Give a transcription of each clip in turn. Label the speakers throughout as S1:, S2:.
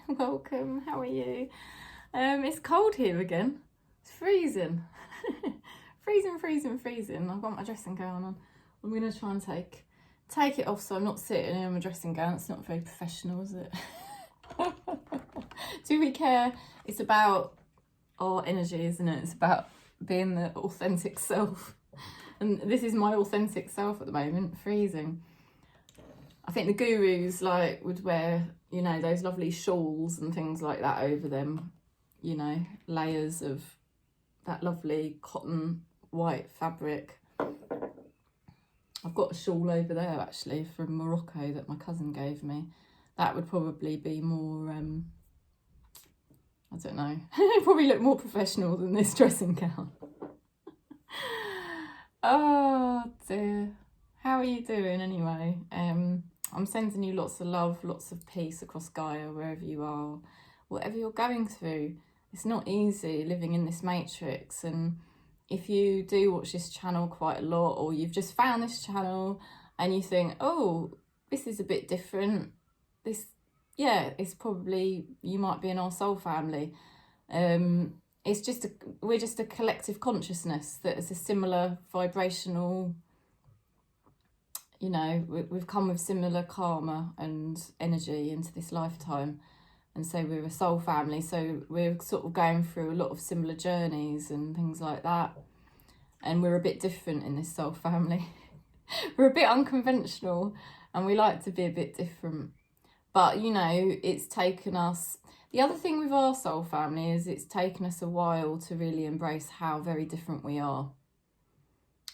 S1: Welcome, how are you? It's cold here again. It's freezing. freezing. I've got my dressing gown on. I'm going to try and take it off so I'm not sitting in my dressing gown. It's not very professional, is it? Do we care? It's about our energy, isn't it? It's about being the authentic self. And this is my authentic self at the moment, freezing. I think the gurus would wear, those lovely shawls and things like that over them, layers of that lovely cotton white fabric. I've got a shawl over there actually from Morocco that my cousin gave me. That would probably be more, I don't know, probably look more professional than this dressing gown. Oh dear. How are you doing anyway? I'm sending you lots of love, lots of peace across Gaia, wherever you are, whatever you're going through. It's not easy living in this matrix, and if you do watch this channel quite a lot, or you've just found this channel and you think, oh, this is a bit different, it's probably, you might be in our soul family. We're just a collective consciousness that is a similar vibrational, we've come with similar karma and energy into this lifetime. And so we're a soul family. So we're sort of going through a lot of similar journeys and things like that. And we're a bit different in this soul family. We're a bit unconventional and we like to be a bit different. But, it's taken us... The other thing with our soul family is it's taken us a while to really embrace how very different we are.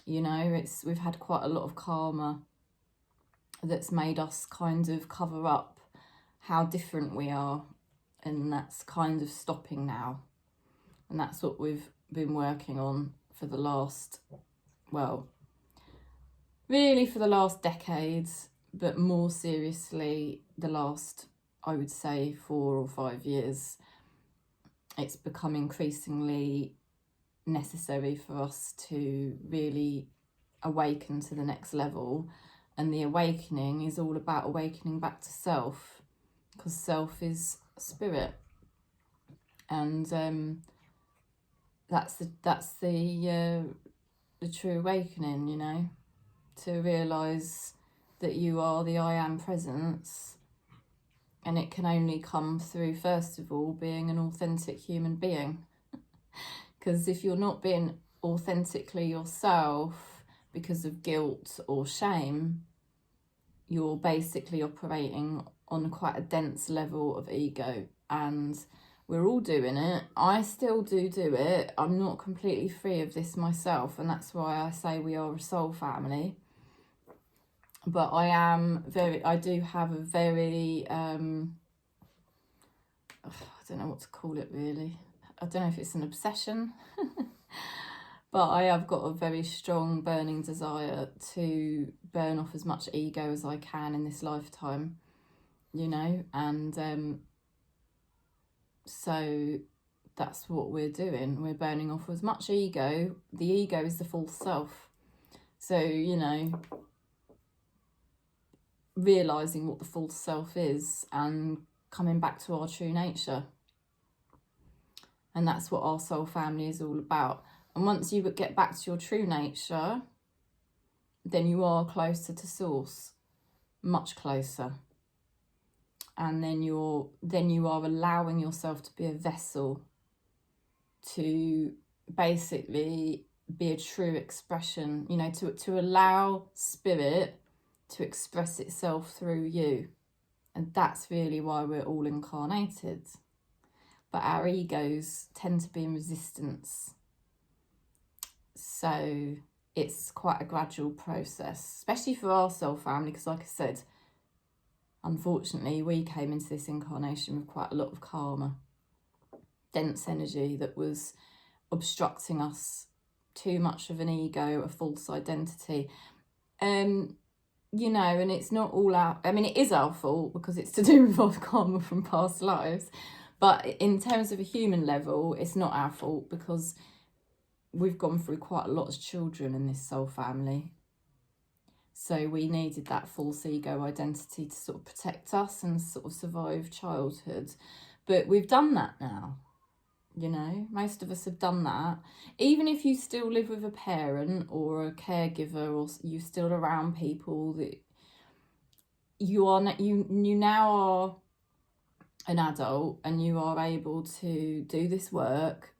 S1: We've had quite a lot of karma that's made us kind of cover up how different we are, and that's kind of stopping now. And that's what we've been working on for the last, really for the last decades, but more seriously the last, I would say, 4 or 5 years. It's become increasingly necessary for us to really awaken to the next level. And the awakening is all about awakening back to self, because self is spirit. And that's the true awakening, to realise that you are the I am presence. And it can only come through, first of all, being an authentic human being. Because if you're not being authentically yourself because of guilt or shame, you're basically operating on quite a dense level of ego. And we're all doing it. I still do it. I'm not completely free of this myself. And that's why I say we are a soul family. But I do have a very, I don't know what to call it really. I don't know if it's an obsession, but I have got a very strong burning desire to burn off as much ego as I can in this lifetime, and so that's what we're doing. We're burning off as much ego. The ego is the false self. So, realising what the false self is and coming back to our true nature. And that's what our soul family is all about. And once you get back to your true nature, then you are closer to source, much closer. And then you are allowing yourself to be a vessel, to basically be a true expression, to allow spirit to express itself through you. And that's really why we're all incarnated. But our egos tend to be in resistance. So it's quite a gradual process, especially for our soul family, because like I said, unfortunately, we came into this incarnation with quite a lot of karma, dense energy that was obstructing us, too much of an ego, a false identity. And it's not all it is our fault because it's to do with our karma from past lives. But in terms of a human level, it's not our fault because we've gone through quite a lot as children in this soul family. So we needed that false ego identity to sort of protect us and sort of survive childhood. But we've done that now. You know, most of us have done that. Even if you still live with a parent or a caregiver, or you're still around people that you now are an adult and you are able to do this work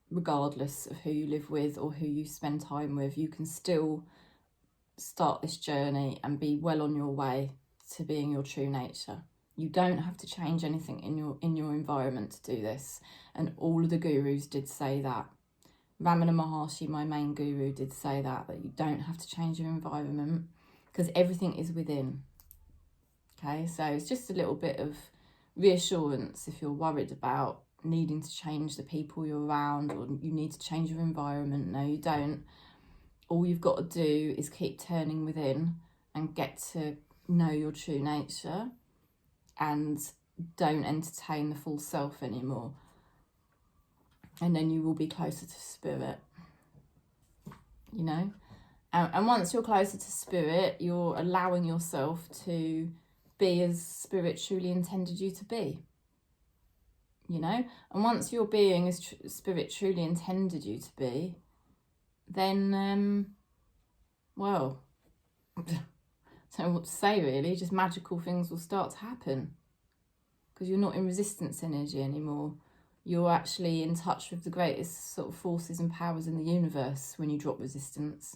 S1: regardless of who you live with or who you spend time with. You can still start this journey and be well on your way to being your true nature. You don't have to change anything in your environment to do this. And all of the gurus did say that. Ramana Maharishi, my main guru, did say that you don't have to change your environment because everything is within. Okay, so it's just a little bit of reassurance if you're worried about needing to change the people you're around or you need to change your environment. No, you don't. All you've got to do is keep turning within and get to know your true nature and don't entertain the false self anymore. And then you will be closer to spirit, you know. And once you're closer to spirit, you're allowing yourself to be as spirit truly intended you to be, you know. And once you're being as spirit truly intended you to be, then, well, I don't know what to say really, just magical things will start to happen because you're not in resistance energy anymore. You're actually in touch with the greatest sort of forces and powers in the universe when you drop resistance.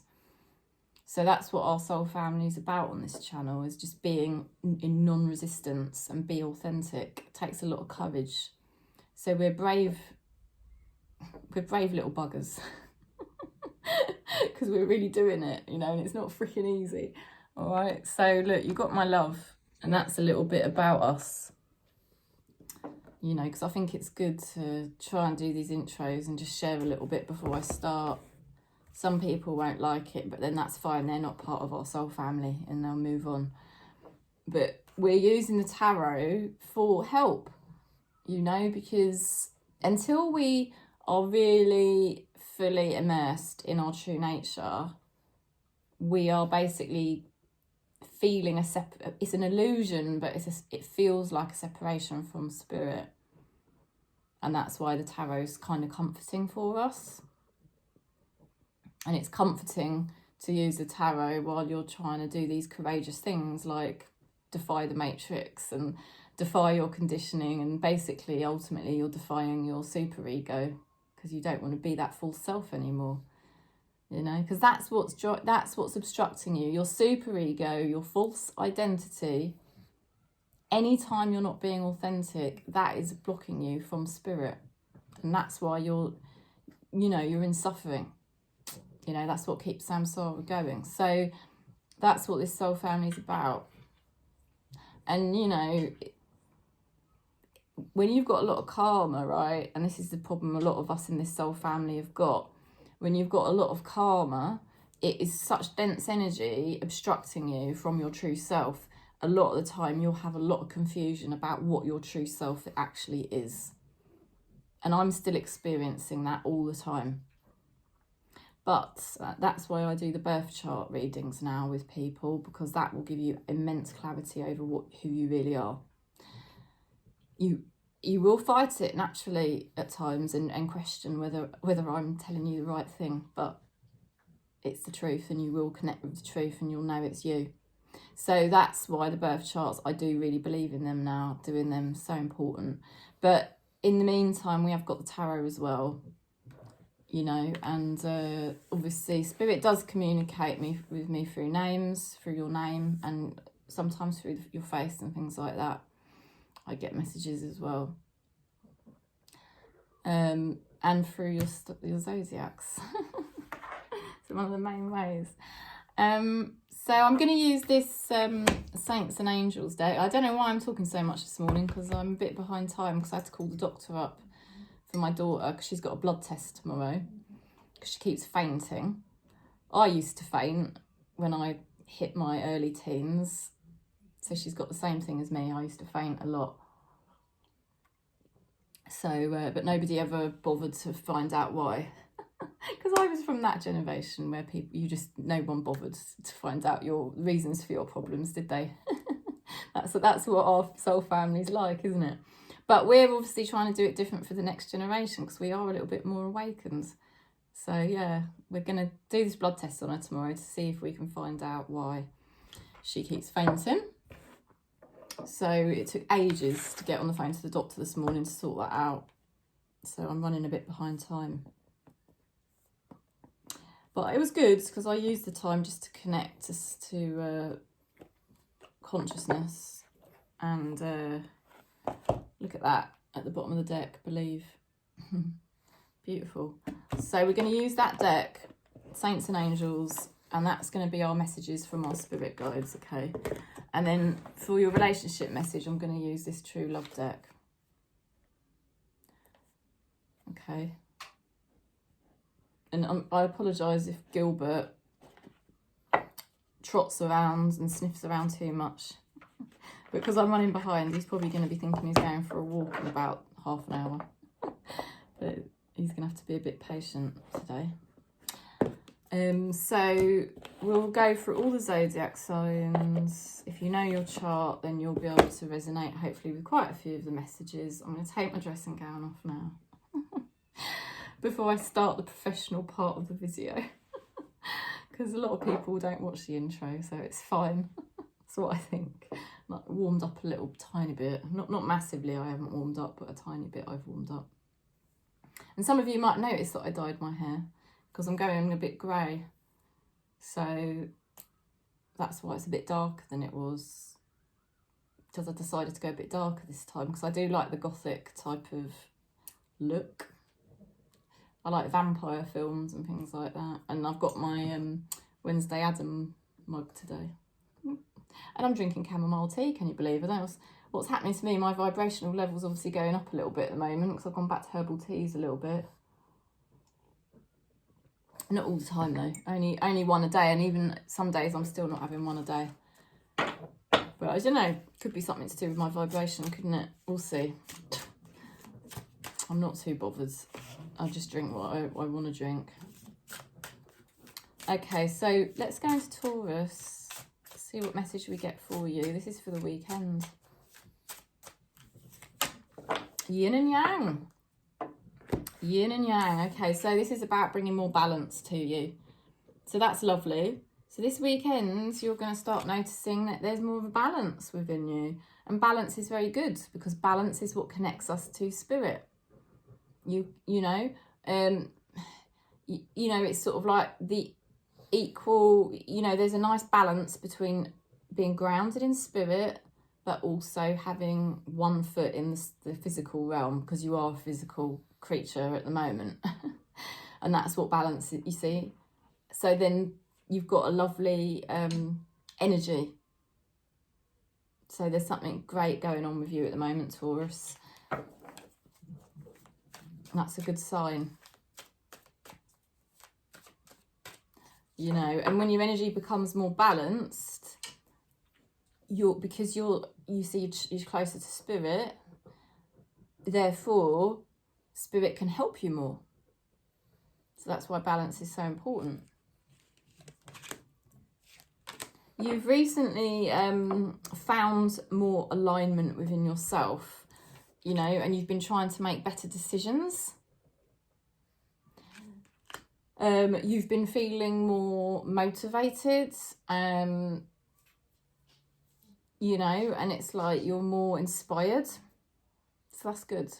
S1: So that's what our soul family is about on this channel, is just being in non-resistance and be authentic. It takes a lot of courage. So we're brave little buggers because we're really doing it, you know, and it's not freaking easy. All right, so look, you got my love, and that's a little bit about us, you know, because I think it's good to try and do these intros and just share a little bit before I start. Some people won't like it, but then that's fine. They're not part of our soul family and they'll move on. But we're using the tarot for help, you know, because until we are really fully immersed in our true nature, we are basically feeling it's an illusion, but it feels like a separation from spirit. And that's why the tarot is kind of comforting for us. And it's comforting to use the tarot while you're trying to do these courageous things like defy the matrix and defy your conditioning, and basically ultimately you're defying your superego because you don't want to be that false self anymore, you know, because that's what's obstructing you, your superego, your false identity. Anytime you're not being authentic, that is blocking you from spirit, and that's why you're in suffering. You know, that's what keeps samsara going. So that's what this soul family is about. And, you know, when you've got a lot of karma, right, and this is the problem a lot of us in this soul family have got, when you've got a lot of karma, it is such dense energy obstructing you from your true self. A lot of the time you'll have a lot of confusion about what your true self actually is. And I'm still experiencing that all the time. But that's why I do the birth chart readings now with people, because that will give you immense clarity over who you really are. You will fight it naturally at times and question whether I'm telling you the right thing, but it's the truth, and you will connect with the truth and you'll know it's you. So that's why the birth charts, I do really believe in them now, doing them so important. But in the meantime, we have got the tarot as well. You know, and obviously spirit does communicate with me through names, through your name, and sometimes through your face and things like that. I get messages as well. And through your zodiacs. So one of the main ways. So I'm going to use this Saints and Angels Day. I don't know why I'm talking so much this morning, because I'm a bit behind time because I had to call the doctor up for my daughter because she's got a blood test tomorrow because she keeps fainting. I used to faint when I hit my early teens, so she's got the same thing as me. I used to faint a lot. So, but nobody ever bothered to find out why. Because I was from that generation where no one bothered to find out your reasons for your problems, did they? That's what our soul family's like, isn't it? But we're obviously trying to do it different for the next generation because we are a little bit more awakened. So yeah, we're going to do this blood test on her tomorrow to see if we can find out why she keeps fainting. So it took ages to get on the phone to the doctor this morning to sort that out. So I'm running a bit behind time. But it was good because I used the time just to connect us to consciousness. And look at that at the bottom of the deck, believe. Beautiful. So we're going to use that deck, Saints and Angels, and that's going to be our messages from our spirit guides, okay? And then for your relationship message, I'm going to use this True Love deck. Okay. And I apologise if Gilbert trots around and sniffs around too much. Because I'm running behind, he's probably going to be thinking he's going for a walk in about half an hour. But he's going to have to be a bit patient today. So we'll go through all the zodiac signs. If you know your chart, then you'll be able to resonate hopefully with quite a few of the messages. I'm going to take my dressing gown off now before I start the professional part of the video, because a lot of people don't watch the intro, so it's fine. That's what I think. Like, warmed up a little tiny bit, not massively. I haven't warmed up, but a tiny bit I've warmed up. And some of you might notice that I dyed my hair because I'm going a bit grey, so that's why it's a bit darker than it was, because I decided to go a bit darker this time because I do like the gothic type of look. I like vampire films and things like that. And I've got my Wednesday Adam mug today. And I'm drinking chamomile tea, can you believe it? What's happening to me, my vibrational level's obviously going up a little bit at the moment because I've gone back to herbal teas a little bit. Not all the time though, only one a day, and even some days I'm still not having one a day. But I don't know, could be something to do with my vibration, couldn't it? We'll see. I'm not too bothered. I just drink what I want to drink. Okay, so let's go into Taurus. See what message we get for you. This is for the weekend. Yin and Yang. Yin and Yang. Okay, so this is about bringing more balance to you. So that's lovely. So this weekend, you're going to start noticing that there's more of a balance within you. And balance is very good because balance is what connects us to spirit. You know, it's sort of like the equal, there's a nice balance between being grounded in spirit, but also having one foot in the physical realm, because you are a physical creature at the moment. And that's what balance is, you see. So then you've got a lovely energy. So there's something great going on with you at the moment, Taurus. That's a good sign. And when your energy becomes more balanced, because you're closer to spirit, therefore spirit can help you more. So that's why balance is so important. You've recently found more alignment within yourself, and you've been trying to make better decisions. You've been feeling more motivated, and it's like you're more inspired. So that's good.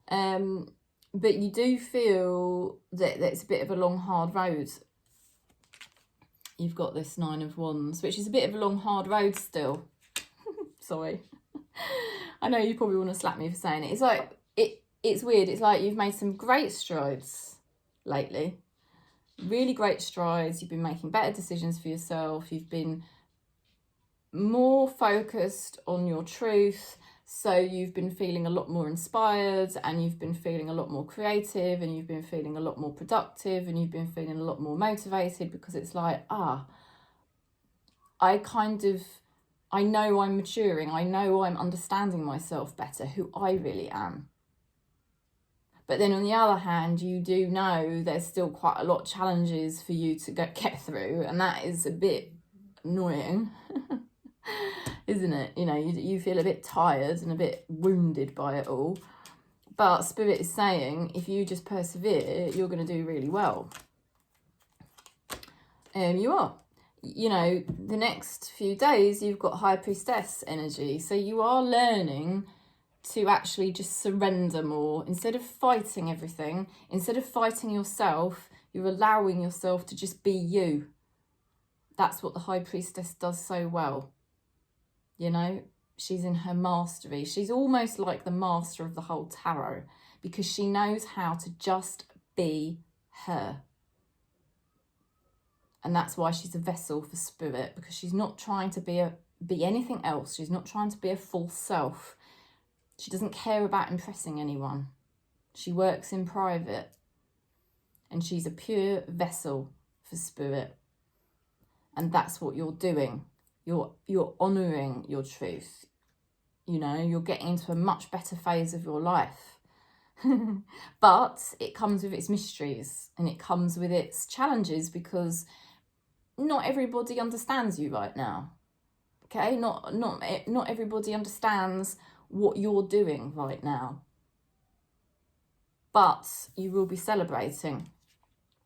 S1: But you do feel that it's a bit of a long, hard road. You've got this 9 of Wands, which is a bit of a long, hard road still. Sorry. I know you probably want to slap me for saying it. It's like, it's weird. It's like you've made some great strides lately. Really great strides. You've been making better decisions for yourself. You've been more focused on your truth. So you've been feeling a lot more inspired, and you've been feeling a lot more creative, and you've been feeling a lot more productive, and you've been feeling a lot more motivated, because it's like, I know I'm maturing. I know I'm understanding myself better, who I really am. But then on the other hand, you do know there's still quite a lot of challenges for you to get through, and that is a bit annoying, isn't it? You know, you feel a bit tired and a bit wounded by it all. But Spirit is saying, if you just persevere, you're going to do really well. You are. You know, the next few days, you've got High Priestess energy. So you are learning to actually just surrender more. Instead of fighting everything, instead of fighting yourself, you're allowing yourself to just be you. That's what the High Priestess does so well. You know, she's in her mastery. She's almost like the master of the whole tarot, because she knows how to just be her. And that's why she's a vessel for Spirit, because she's not trying to be anything else. She's not trying to be a false self. She doesn't care about impressing anyone. She works in private, and she's a pure vessel for Spirit. And that's what you're doing. You're honouring your truth. You know, you're getting into a much better phase of your life. But it comes with its mysteries, and it comes with its challenges, because not everybody understands you right now. Okay, not everybody understands what you're doing right now. But you will be celebrating,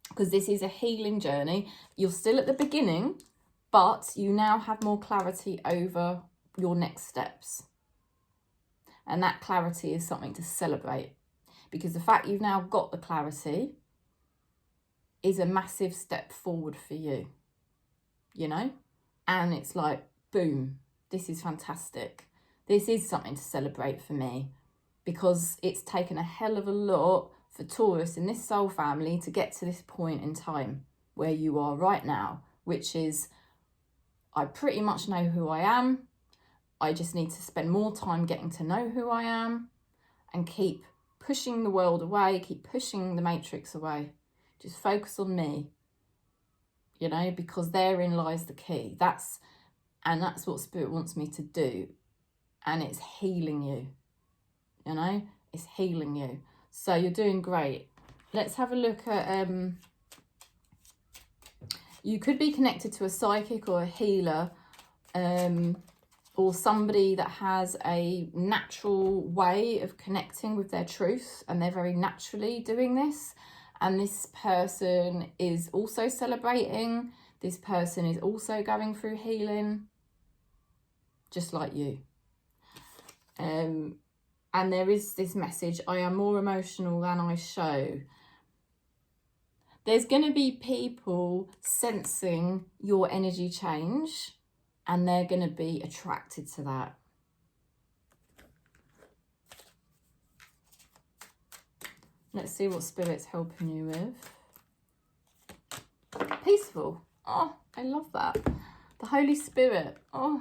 S1: because this is a healing journey. You're still at the beginning, but you now have more clarity over your next steps. And that clarity is something to celebrate, because the fact you've now got the clarity is a massive step forward for you, you know? And it's like, boom, this is fantastic. This is something to celebrate for me, because it's taken a hell of a lot for Taurus in this soul family to get to this point in time where you are right now, which is, I pretty much know who I am. I just need to spend more time getting to know who I am and keep pushing the world away, keep pushing the matrix away. Just focus on me, you know, because therein lies the key. That's what Spirit wants me to do. And it's healing you, you know, it's healing you. So you're doing great. Let's have a look at, you could be connected to a psychic or a healer, or somebody that has a natural way of connecting with their truth, and they're very naturally doing this. And this person is also celebrating. This person is also going through healing, just like you. And there is this message, I am more emotional than I show. There's going to be people sensing your energy change, and they're going to be attracted to that. Let's see what Spirit's helping you with. Peaceful. Oh, I love that. The Holy Spirit. Oh,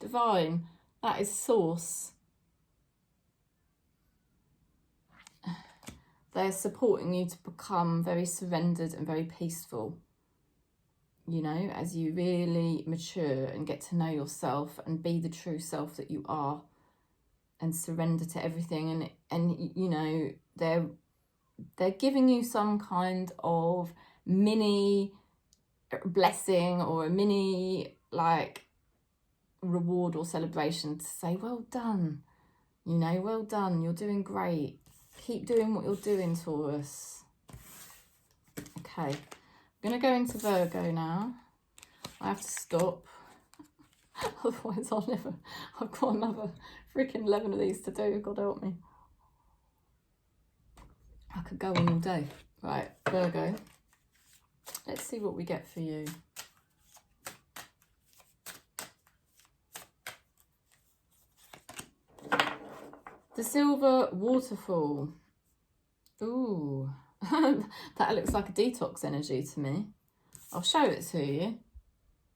S1: divine. That is source. They're supporting you to become very surrendered and very peaceful. You know, as you really mature and get to know yourself and be the true self that you are, and surrender to everything. And you know, they're giving you some kind of mini blessing or a mini like reward or celebration to say, well done, you know, well done, you're doing great. Keep doing what you're doing, Taurus. Okay, I'm going to go into Virgo now. I have to stop. Otherwise I've got another freaking 11 of these to do. God help me. I could go on all day. Right, Virgo. Let's see what we get for you. The Silver Waterfall. Ooh, that looks like a detox energy to me. I'll show it to you.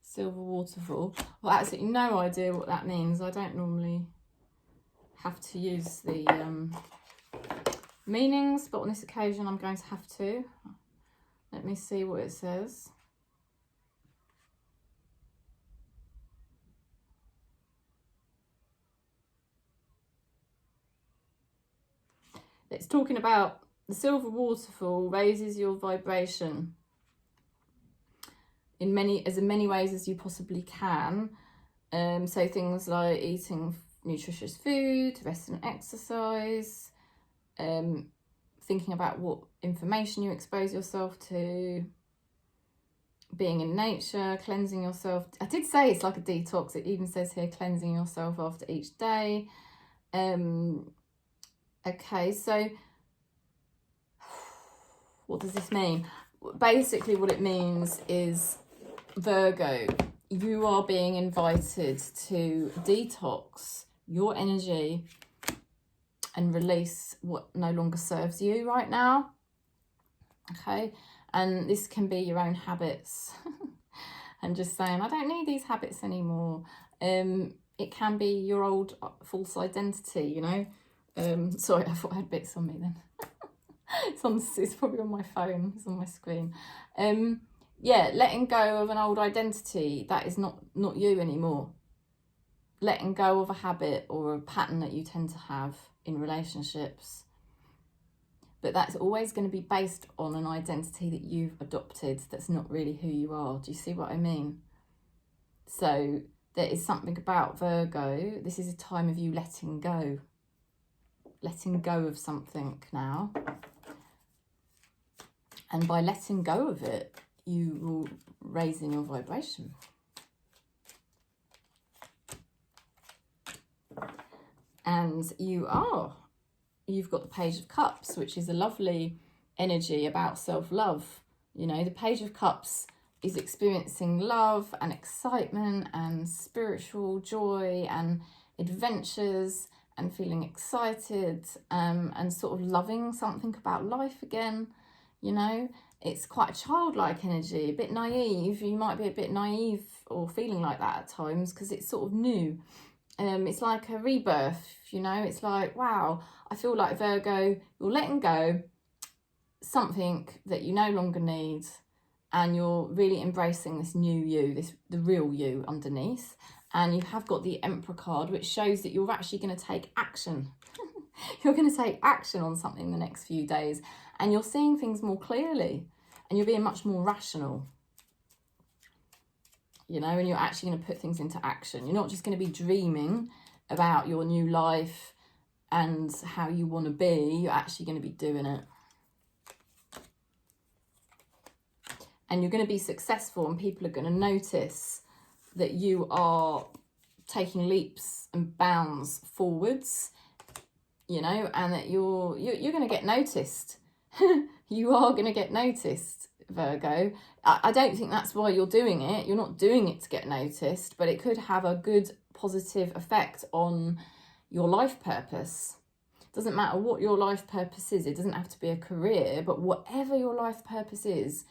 S1: Silver Waterfall. Well, absolutely no idea what that means. I don't normally have to use the meanings, but on this occasion I'm going to have to. Let me see what it says. It's talking about the silver waterfall raises your vibration in as many ways as you possibly can. So things like eating nutritious food, rest and exercise, thinking about what information you expose yourself to, being in nature, cleansing yourself. I did say it's like a detox. It even says here cleansing yourself after each day. Okay, so what does this mean? Basically what it means is, Virgo, you are being invited to detox your energy and release what no longer serves you right now. Okay, and this can be your own habits and just saying, I don't need these habits anymore. It can be your old false identity, you know. Sorry, I thought I had bits on me then. It's probably on my phone, it's on my screen. Yeah, letting go of an old identity that is not you anymore. Letting go of a habit or a pattern that you tend to have in relationships. But that's always going to be based on an identity that you've adopted that's not really who you are. Do you see what I mean? So there is something about Virgo. This is a time of you letting go. Letting go of something now. And by letting go of it, you will raise in your vibration. And you've got the Page of Cups, which is a lovely energy about self-love. You know, the Page of Cups is experiencing love and excitement and spiritual joy and adventures and feeling excited, and sort of loving something about life again. You know, it's quite a childlike energy, a bit naive. You might be a bit naive or feeling like that at times because it's sort of new. It's like a rebirth, you know. It's like, wow, I feel like, Virgo, you're letting go something that you no longer need, and you're really embracing this new you, the real you underneath. And you have got the Emperor card, which shows that you're actually going to take action. You're going to take action on something in the next few days, and you're seeing things more clearly, and you're being much more rational. You know, and you're actually going to put things into action. You're not just going to be dreaming about your new life and how you want to be. You're actually going to be doing it. And you're going to be successful, and people are going to notice that you are taking leaps and bounds forwards, you know, and that you're going to get noticed. You are going to get noticed, Virgo. I don't think that's why you're doing it. You're not doing it to get noticed, but it could have a good positive effect on your life purpose. It doesn't matter what your life purpose is. It doesn't have to be a career, but whatever your life purpose is,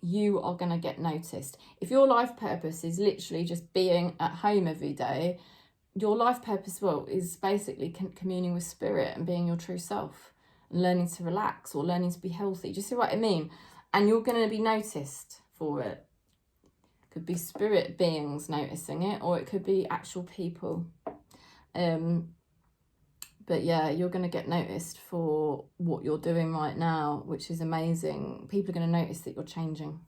S1: you are going to get noticed. If your life purpose is literally just being at home every day, your life purpose, well, is basically communing with spirit and being your true self and learning to relax or learning to be healthy. Do you see what I mean? And you're going to be noticed for it. It could be spirit beings noticing it, or it could be actual people. But yeah, you're going to get noticed for what you're doing right now, which is amazing. People are going to notice that you're changing.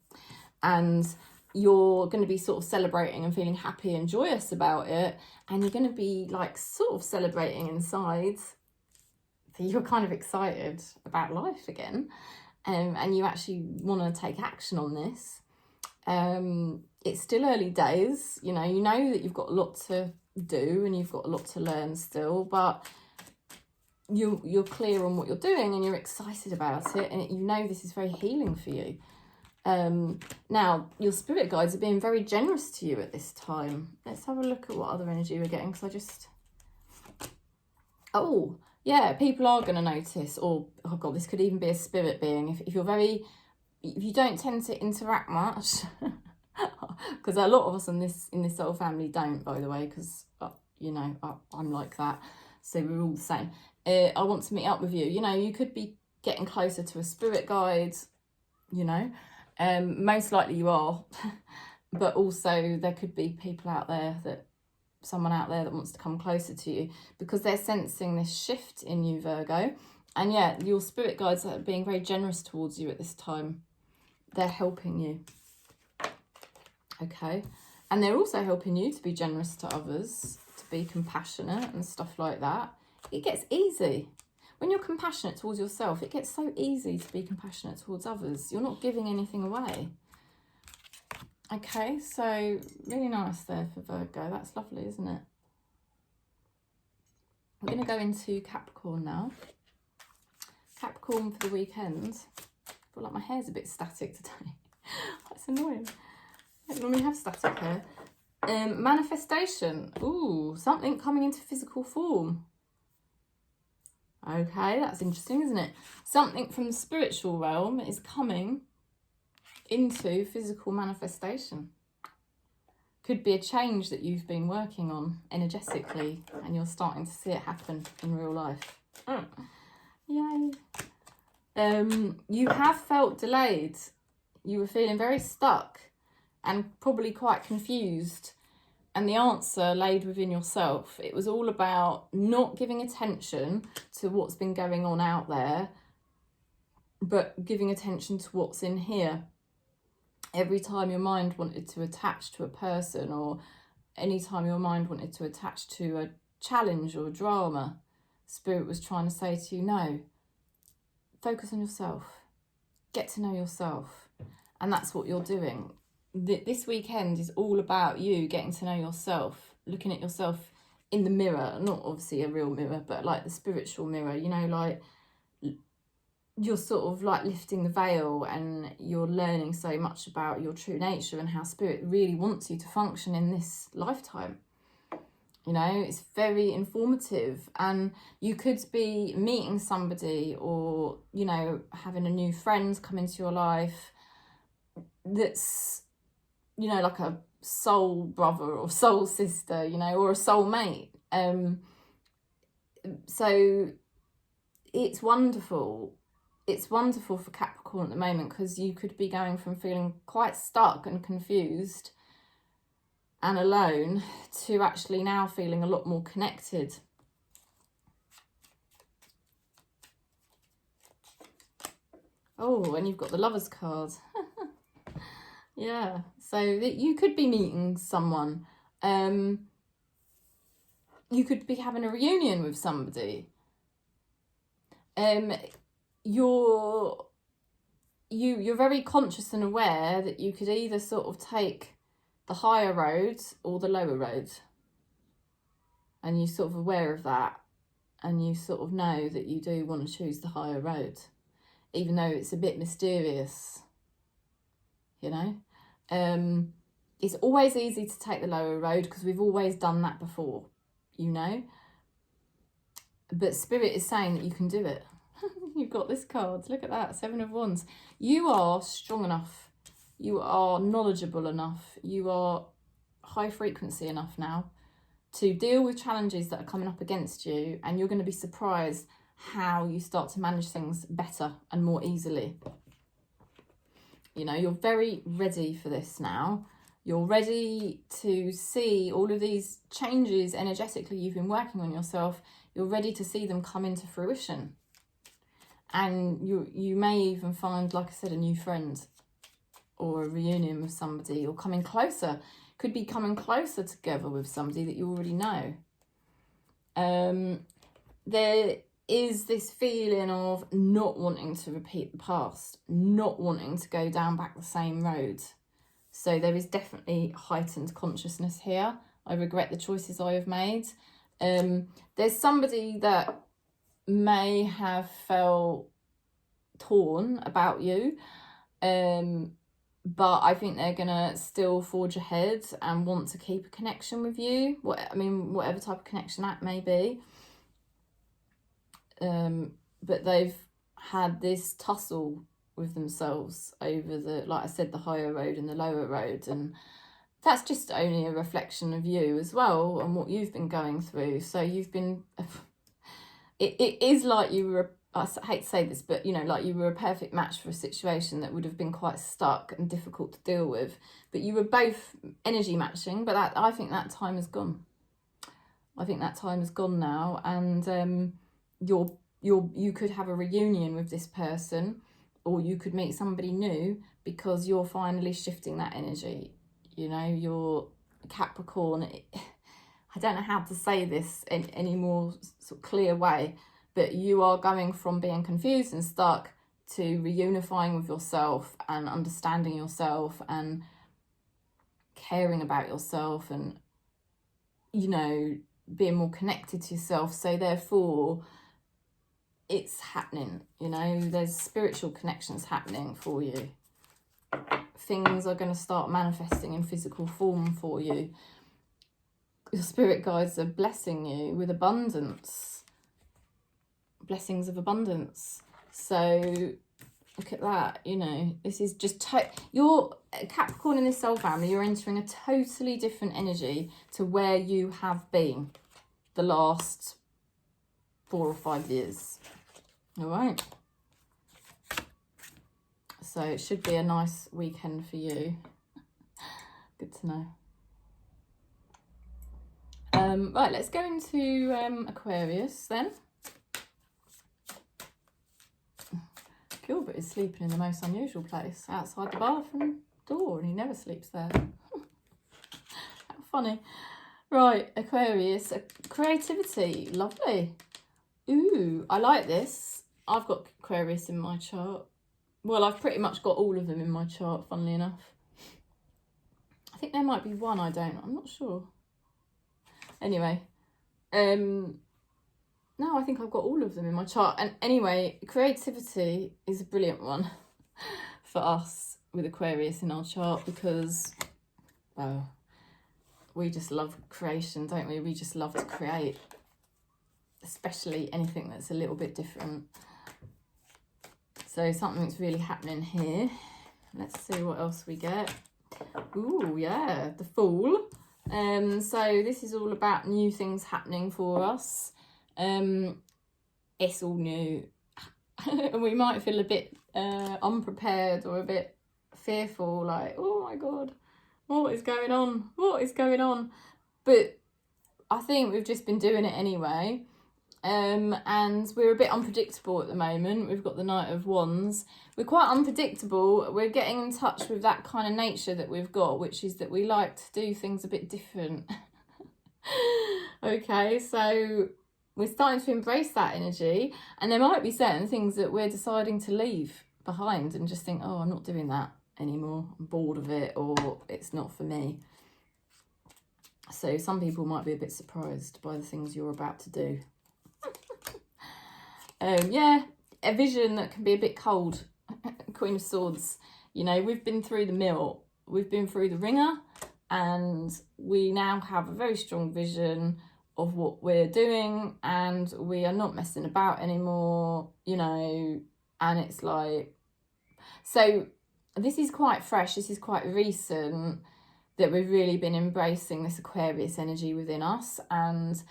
S1: And you're going to be sort of celebrating and feeling happy and joyous about it. And you're going to be like sort of celebrating inside that you're kind of excited about life again. And you actually want to take action on this. It's still early days. You know that you've got a lot to do and you've got a lot to learn still, but you're clear on what you're doing and you're excited about it, and you know this is very healing for you. Now, your spirit guides are being very generous to you at this time. Let's have a look at what other energy we're getting, because oh, yeah, people are going to notice, or, oh God, this could even be a spirit being. If you don't tend to interact much, because a lot of us in this soul family don't, by the way, because, you know, I'm like that. So we're all the same. I want to meet up with you. You know, you could be getting closer to a spirit guide, you know. Most likely you are. But also there could be people out there someone out there that wants to come closer to you, because they're sensing this shift in you, Virgo. And yeah, your spirit guides are being very generous towards you at this time. They're helping you. Okay. And they're also helping you to be generous to others, to be compassionate and stuff like that. It gets easy. When you're compassionate towards yourself, it gets so easy to be compassionate towards others. You're not giving anything away. Okay, so really nice there for Virgo. That's lovely, isn't it? We're going to go into Capricorn now. Capricorn for the weekend. I feel like my hair's a bit static today. That's annoying. I don't normally have static hair. Manifestation. Ooh, something coming into physical form. Okay, that's interesting, isn't it? Something from the spiritual realm is coming into physical manifestation. Could be a change that you've been working on energetically and you're starting to see it happen in real life. Yay. You have felt delayed. You were feeling very stuck and probably quite confused. And the answer laid within yourself. It was all about not giving attention to what's been going on out there, but giving attention to what's in here. Every time your mind wanted to attach to a person, or any time your mind wanted to attach to a challenge or a drama, Spirit was trying to say to you, no, focus on yourself. Get to know yourself. And that's what you're doing. This weekend is all about you getting to know yourself, looking at yourself in the mirror, not obviously a real mirror, but like the spiritual mirror, you know, like you're sort of like lifting the veil and you're learning so much about your true nature and how Spirit really wants you to function in this lifetime. You know, it's very informative, and you could be meeting somebody or, you know, having a new friend come into your life that's, you know, like a soul brother or soul sister, you know, or a soul mate. So it's wonderful. It's wonderful for Capricorn at the moment, because you could be going from feeling quite stuck and confused and alone to actually now feeling a lot more connected. Oh, and you've got the Lovers card. Yeah, so that you could be meeting someone. You could be having a reunion with somebody. You're very conscious and aware that you could either sort of take the higher road or the lower road. And you're sort of aware of that. And you sort of know that you do want to choose the higher road, even though it's a bit mysterious. You know, it's always easy to take the lower road because we've always done that before, you know. But Spirit is saying that you can do it. You've got this card. Look at that, 7 of Wands. You are strong enough. You are knowledgeable enough. You are high frequency enough now to deal with challenges that are coming up against you. And you're going to be surprised how you start to manage things better and more easily. You know, you're very ready for this now. You're ready to see all of these changes energetically you've been working on yourself. You're ready to see them come into fruition. And you may even find, like I said, a new friend or a reunion with somebody, or coming closer. Could be coming closer together with somebody that you already know. There is this feeling of not wanting to repeat the past, not wanting to go down back the same road. So there is definitely heightened consciousness here. I regret the choices I have made. There's somebody that may have felt torn about you, but I think they're gonna still forge ahead and want to keep a connection with you. Whatever type of connection that may be. But they've had this tussle with themselves over the, like I said, the higher road and the lower road, and that's just only a reflection of you as well and what you've been going through. So you've been, it is like you were, I hate to say this, but you know, like you were a perfect match for a situation that would have been quite stuck and difficult to deal with. But you were both energy matching, but I think that time is gone. I think that time is gone now, and you're you could have a reunion with this person, or you could meet somebody new, because you're finally shifting that energy. You know, you're Capricorn. I don't know how to say this in any more sort of clear way, but you are going from being confused and stuck to reunifying with yourself and understanding yourself and caring about yourself and, you know, being more connected to yourself. So therefore, it's happening, you know, there's spiritual connections happening for you. Things are going to start manifesting in physical form for you. Your spirit guides are blessing you with abundance. Blessings of abundance. So look at that, you know, this is just, you're Capricorn in this soul family, you're entering a totally different energy to where you have been the last 4 or 5 years. All right. So it should be a nice weekend for you. Good to know. Right, let's go into Aquarius then. Gilbert is sleeping in the most unusual place, outside the bathroom door, and he never sleeps there. How funny. Right, Aquarius, creativity, lovely. Ooh, I like this. I've got Aquarius in my chart. Well, I've pretty much got all of them in my chart, funnily enough. I think there might be one I don't, I'm not sure. Anyway, no, I think I've got all of them in my chart. And anyway, creativity is a brilliant one for us with Aquarius in our chart, because, well, we just love creation, don't we? We just love to create, especially anything that's a little bit different. So something's really happening here. Let's see what else we get. Ooh, yeah, the Fool. So this is all about new things happening for us. It's all new. And we might feel a bit unprepared or a bit fearful, like, oh my God, what is going on? What is going on? But I think we've just been doing it anyway. And we're a bit unpredictable at the moment. We've got the Knight of Wands. We're quite unpredictable. We're getting in touch with that kind of nature that we've got, which is that we like to do things a bit different. Okay, so we're starting to embrace that energy, and there might be certain things that we're deciding to leave behind and just think, oh, I'm not doing that anymore. I'm bored of it, or it's not for me. So some people might be a bit surprised by the things you're about to do. Yeah, a vision that can be a bit cold. Queen of Swords, you know, we've been through the mill, we've been through the ringer, and we now have a very strong vision of what we're doing, and we are not messing about anymore, you know. And it's like, so this is quite fresh, this is quite recent, that we've really been embracing this Aquarius energy within us and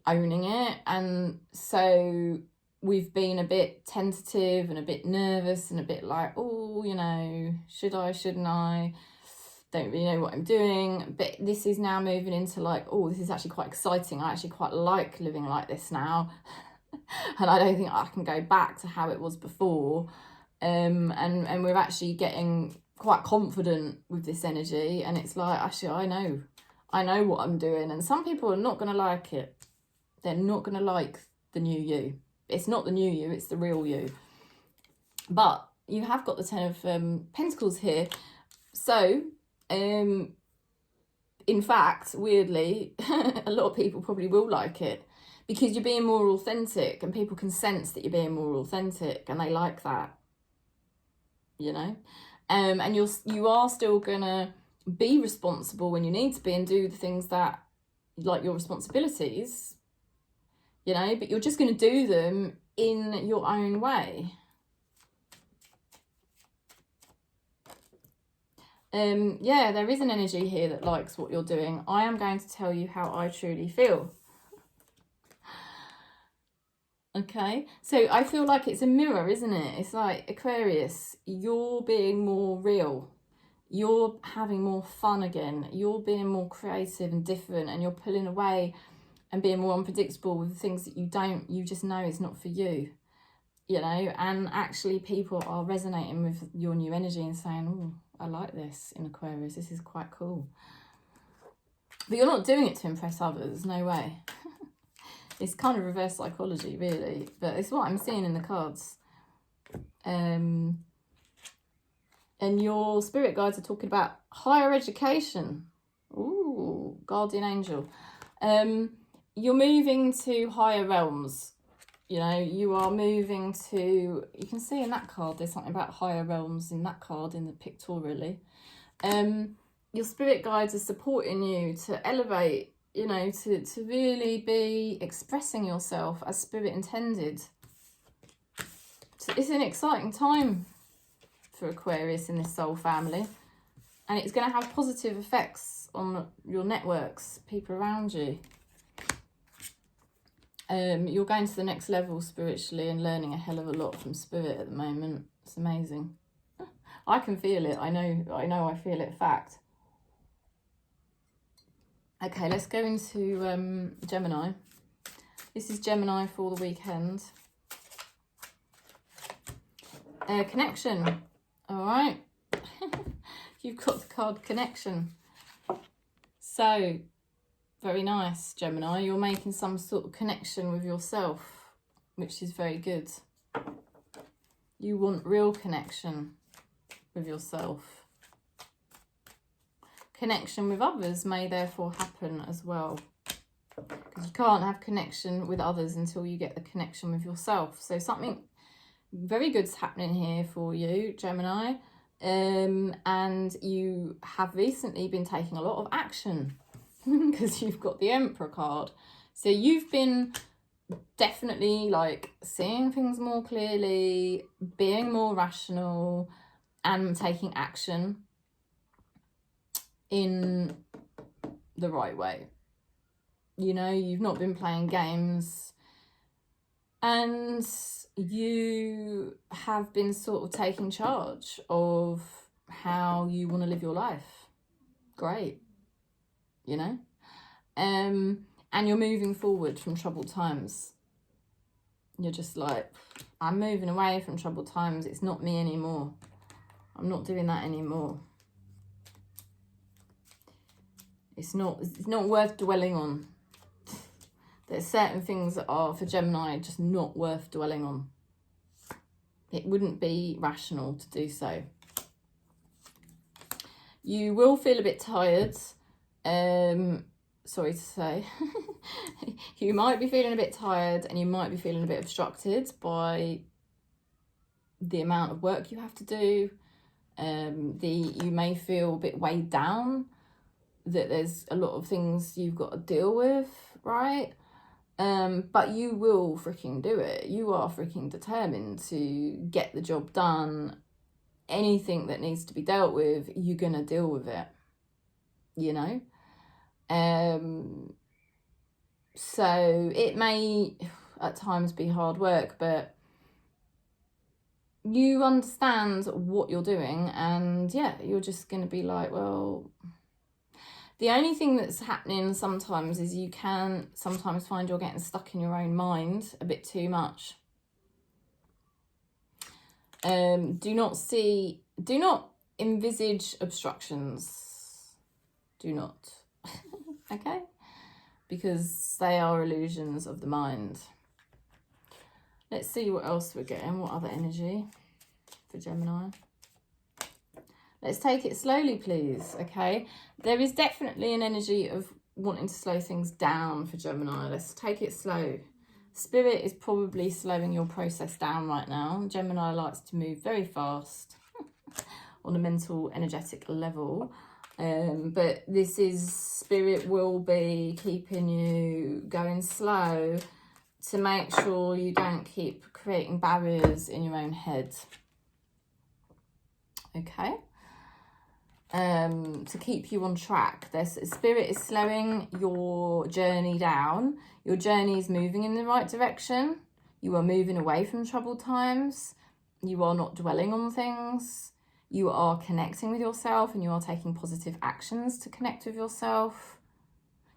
S1: owning it. And so we've been a bit tentative and a bit nervous and a bit like, oh, you know, should I, shouldn't I? Don't really know what I'm doing. But this is now moving into like, oh, this is actually quite exciting. I actually quite like living like this now. And I don't think I can go back to how it was before. And we're actually getting quite confident with this energy. And it's like, actually, I know what I'm doing. And some people are not going to like it. They're not going to like the new you. It's not the new you, it's the real you. But you have got the Ten of Pentacles here. So, in fact, weirdly, a lot of people probably will like it, because you're being more authentic, and people can sense that you're being more authentic, and they like that, you know. And you are still gonna be responsible when you need to be and do the things that, like, your responsibilities, you know, but you're just going to do them in your own way. Yeah, there is an energy here that likes what you're doing. I am going to tell you how I truly feel. Okay, so I feel like it's a mirror, isn't it? It's like, Aquarius, you're being more real. You're having more fun again. You're being more creative and different, and you're pulling away and being more unpredictable with the things that you just know is not for you. you know, and actually people are resonating with your new energy and saying, oh, I like this in Aquarius, this is quite cool. But you're not doing it to impress others, no way. It's kind of reverse psychology, really, but it's what I'm seeing in the cards. And your spirit guides are talking about higher education. Ooh, guardian angel. You're moving to higher realms. You know, you are moving to, you can see in that card, there's something about higher realms in that card, in the pictorially. Your spirit guides are supporting you to elevate, you know, to really be expressing yourself as spirit intended. So it's an exciting time for Aquarius in this soul family. And it's going to have positive effects on your networks, people around you. You're going to the next level spiritually and learning a hell of a lot from spirit at the moment. It's amazing. I can feel it. I know I feel it, fact. Okay, let's go into Gemini. This is Gemini for the weekend. Connection. All right. You've got the card connection. So, very nice, Gemini. You're making some sort of connection with yourself, which is very good. You want real connection with yourself. Connection with others may therefore happen as well. Because you can't have connection with others until you get the connection with yourself. So something very good's happening here for you, Gemini. And you have recently been taking a lot of action because you've got the Emperor card. So you've been definitely like seeing things more clearly, being more rational and taking action in the right way. You know, you've not been playing games and you have been sort of taking charge of how you want to live your life. Great. You know? And you're moving forward from troubled times. You're just like, I'm moving away from troubled times. It's not me anymore. I'm not doing that anymore. It's not worth dwelling on. There's certain things that are, for Gemini, just not worth dwelling on. It wouldn't be rational to do so. You will feel a bit tired. Sorry to say. You might be feeling a bit tired and you might be feeling a bit obstructed by the amount of work you have to do. You may feel a bit weighed down, that there's a lot of things you've got to deal with, right? But you will freaking do it. You are freaking determined to get the job done. Anything that needs to be dealt with, you're going to deal with it, you know? So it may at times be hard work, but you understand what you're doing and yeah, you're just going to be like, well... The only thing that's happening sometimes is you can sometimes find you're getting stuck in your own mind a bit too much. Do not envisage obstructions. Do not. Okay? Because they are illusions of the mind. Let's see what else we're getting. What other energy for Gemini? Let's take it slowly, please, okay? There is definitely an energy of wanting to slow things down for Gemini. Let's take it slow. Spirit is probably slowing your process down right now. Gemini likes to move very fast on a mental, energetic level. But this is, Spirit will be keeping you going slow to make sure you don't keep creating barriers in your own head. Okay? To keep you on track. Spirit is slowing your journey down. Your journey is moving in the right direction. You are moving away from troubled times. You are not dwelling on things. You are connecting with yourself and you are taking positive actions to connect with yourself.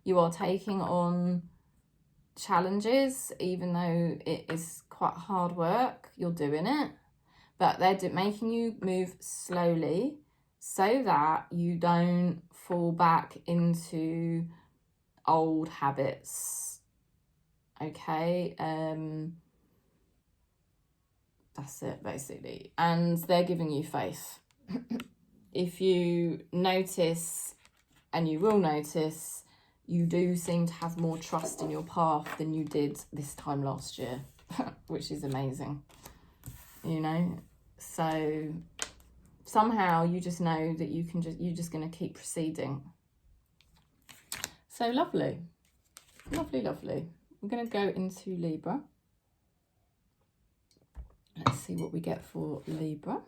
S1: You are taking on challenges, even though it is quite hard work, you're doing it. But they're making you move slowly so that you don't fall back into old habits. Okay, that's it basically. And they're giving you faith. If you notice, and you will notice, you do seem to have more trust in your path than you did this time last year, which is amazing, you know. So somehow you just know that you're just going to keep proceeding. So lovely, lovely, lovely. We're going to go into Libra. Let's see what we get for Libra.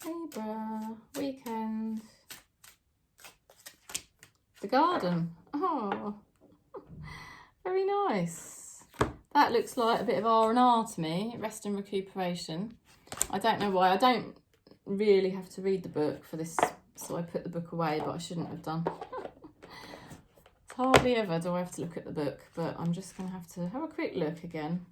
S1: Libra, weekend. The garden. Oh, very nice. That looks like a bit of R&R to me. Rest and recuperation. I don't know why. I don't really have to read the book for this, so I put the book away, but I shouldn't have done. Hardly ever do I have to look at the book, but I'm just going to have a quick look again.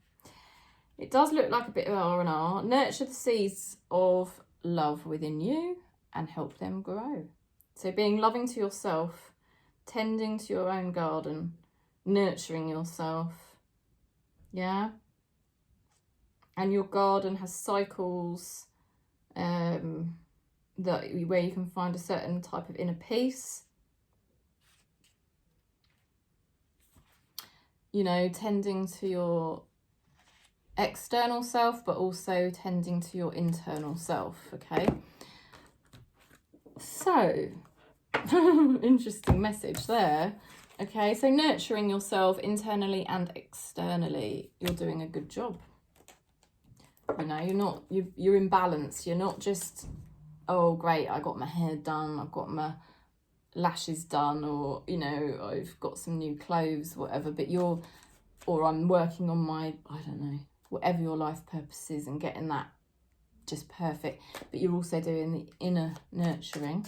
S1: It does look like a bit of R&R. Nurture the seeds of love within you and help them grow. So being loving to yourself, tending to your own garden, nurturing yourself. Yeah. And your garden has cycles where you can find a certain type of inner peace. You know, tending to your external self, but also tending to your internal self, okay? So, interesting message there. Okay, so nurturing yourself internally and externally, you're doing a good job. You know, you're in balance. You're not just, oh great, I got my hair done, I've got my lashes done, or you know, I've got some new clothes, whatever, but or I'm working on my, I don't know, whatever your life purpose is, and getting that just perfect, but you're also doing the inner nurturing.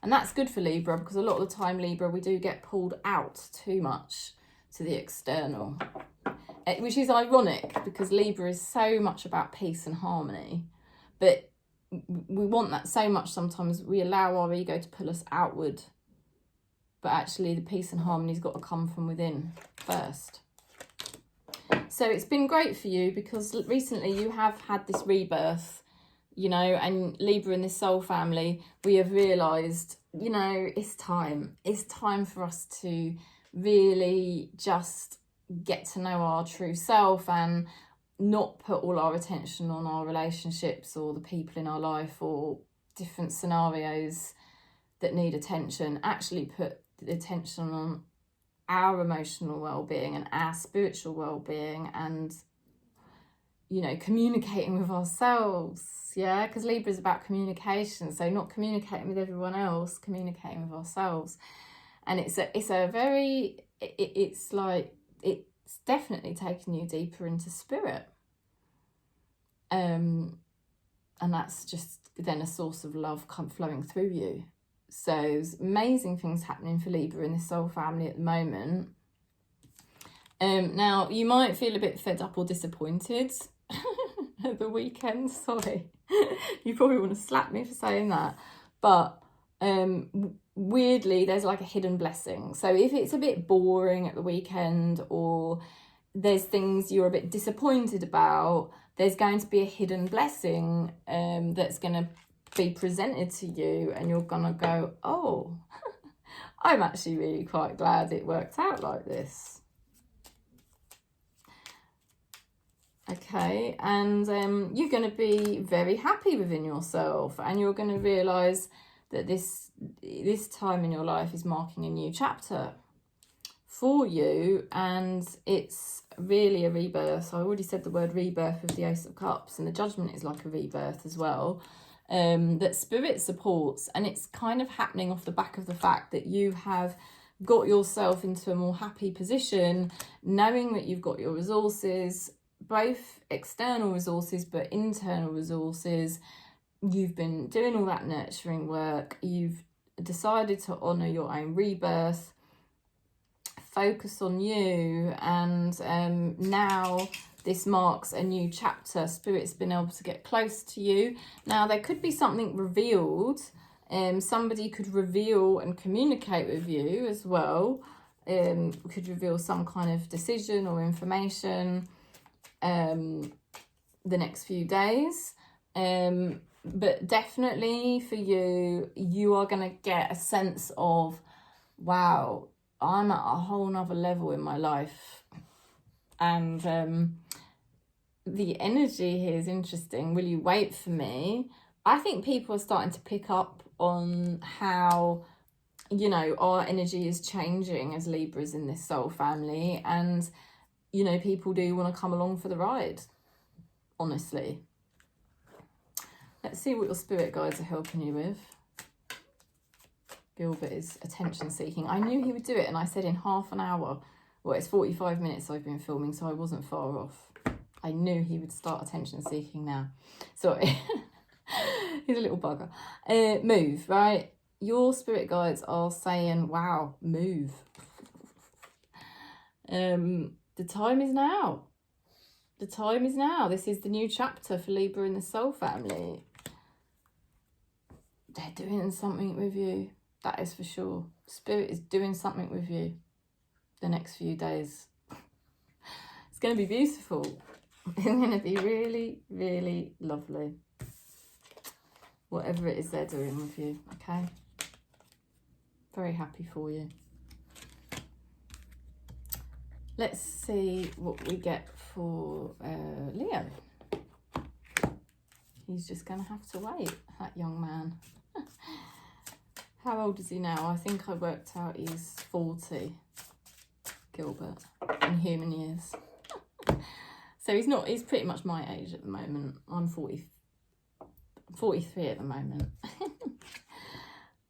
S1: And that's good for Libra, because a lot of the time, Libra, we do get pulled out too much to the external, which is ironic because Libra is so much about peace and harmony, but we want that so much sometimes we allow our ego to pull us outward, but actually the peace and harmony's got to come from within first. So it's been great for you because recently you have had this rebirth, you know, and Libra in this soul family, we have realised, you know, it's time for us to really just get to know our true self and not put all our attention on our relationships or the people in our life or different scenarios that need attention. Actually put the attention on our emotional well-being and our spiritual well-being, and you know, communicating with ourselves. Yeah, because Libra is about communication, so not communicating with everyone else, communicating with ourselves. And it's definitely taking you deeper into spirit, and that's just then a source of love flowing through you. So there's amazing things happening for Libra in this soul family at the moment. Now you might feel a bit fed up or disappointed at the weekend. Sorry, you probably want to slap me for saying that, but weirdly there's like a hidden blessing. So if it's a bit boring at the weekend, or there's things you're a bit disappointed about, there's going to be a hidden blessing that's going to be presented to you, and you're gonna go, oh, I'm actually really quite glad it worked out like this. Okay, and you're going to be very happy within yourself, and you're going to realise that this time in your life is marking a new chapter for you, and it's really a rebirth. I already said the word rebirth with the Ace of Cups, and the Judgment is like a rebirth as well, that Spirit supports, and it's kind of happening off the back of the fact that you have got yourself into a more happy position, knowing that you've got your resources, both external resources but internal resources. You've been doing all that nurturing work, you've decided to honour your own rebirth, focus on you. And now this marks a new chapter. Spirit's been able to get close to you. Now, there could be something revealed. Somebody could reveal and communicate with you as well. Could reveal some kind of decision or information the next few days. But definitely for you, you are going to get a sense of, wow, I'm at a whole nother level in my life. And the energy here is interesting. Will you wait for me? I think people are starting to pick up on how, you know, our energy is changing as Libras in this soul family. And, you know, people do want to come along for the ride, honestly. Let's see what your spirit guides are helping you with. Gilbert is attention seeking. I knew he would do it, and I said in half an hour. Well, it's 45 minutes I've been filming, so I wasn't far off. I knew he would start attention seeking now. Sorry. He's a little bugger. Move, right? Your spirit guides are saying, wow, move. The time is now. The time is now. This is the new chapter for Libra in the soul family. They're doing something with you. That is for sure. Spirit is doing something with you the next few days. It's going to be beautiful. It's going to be really, really lovely. Whatever it is they're doing with you, okay? Very happy for you. Let's see what we get for Leo. He's just going to have to wait, that young man. How old is he now? I think I worked out he's 40, Gilbert, in human years. So he's pretty much my age at the moment. I'm 43 at the moment.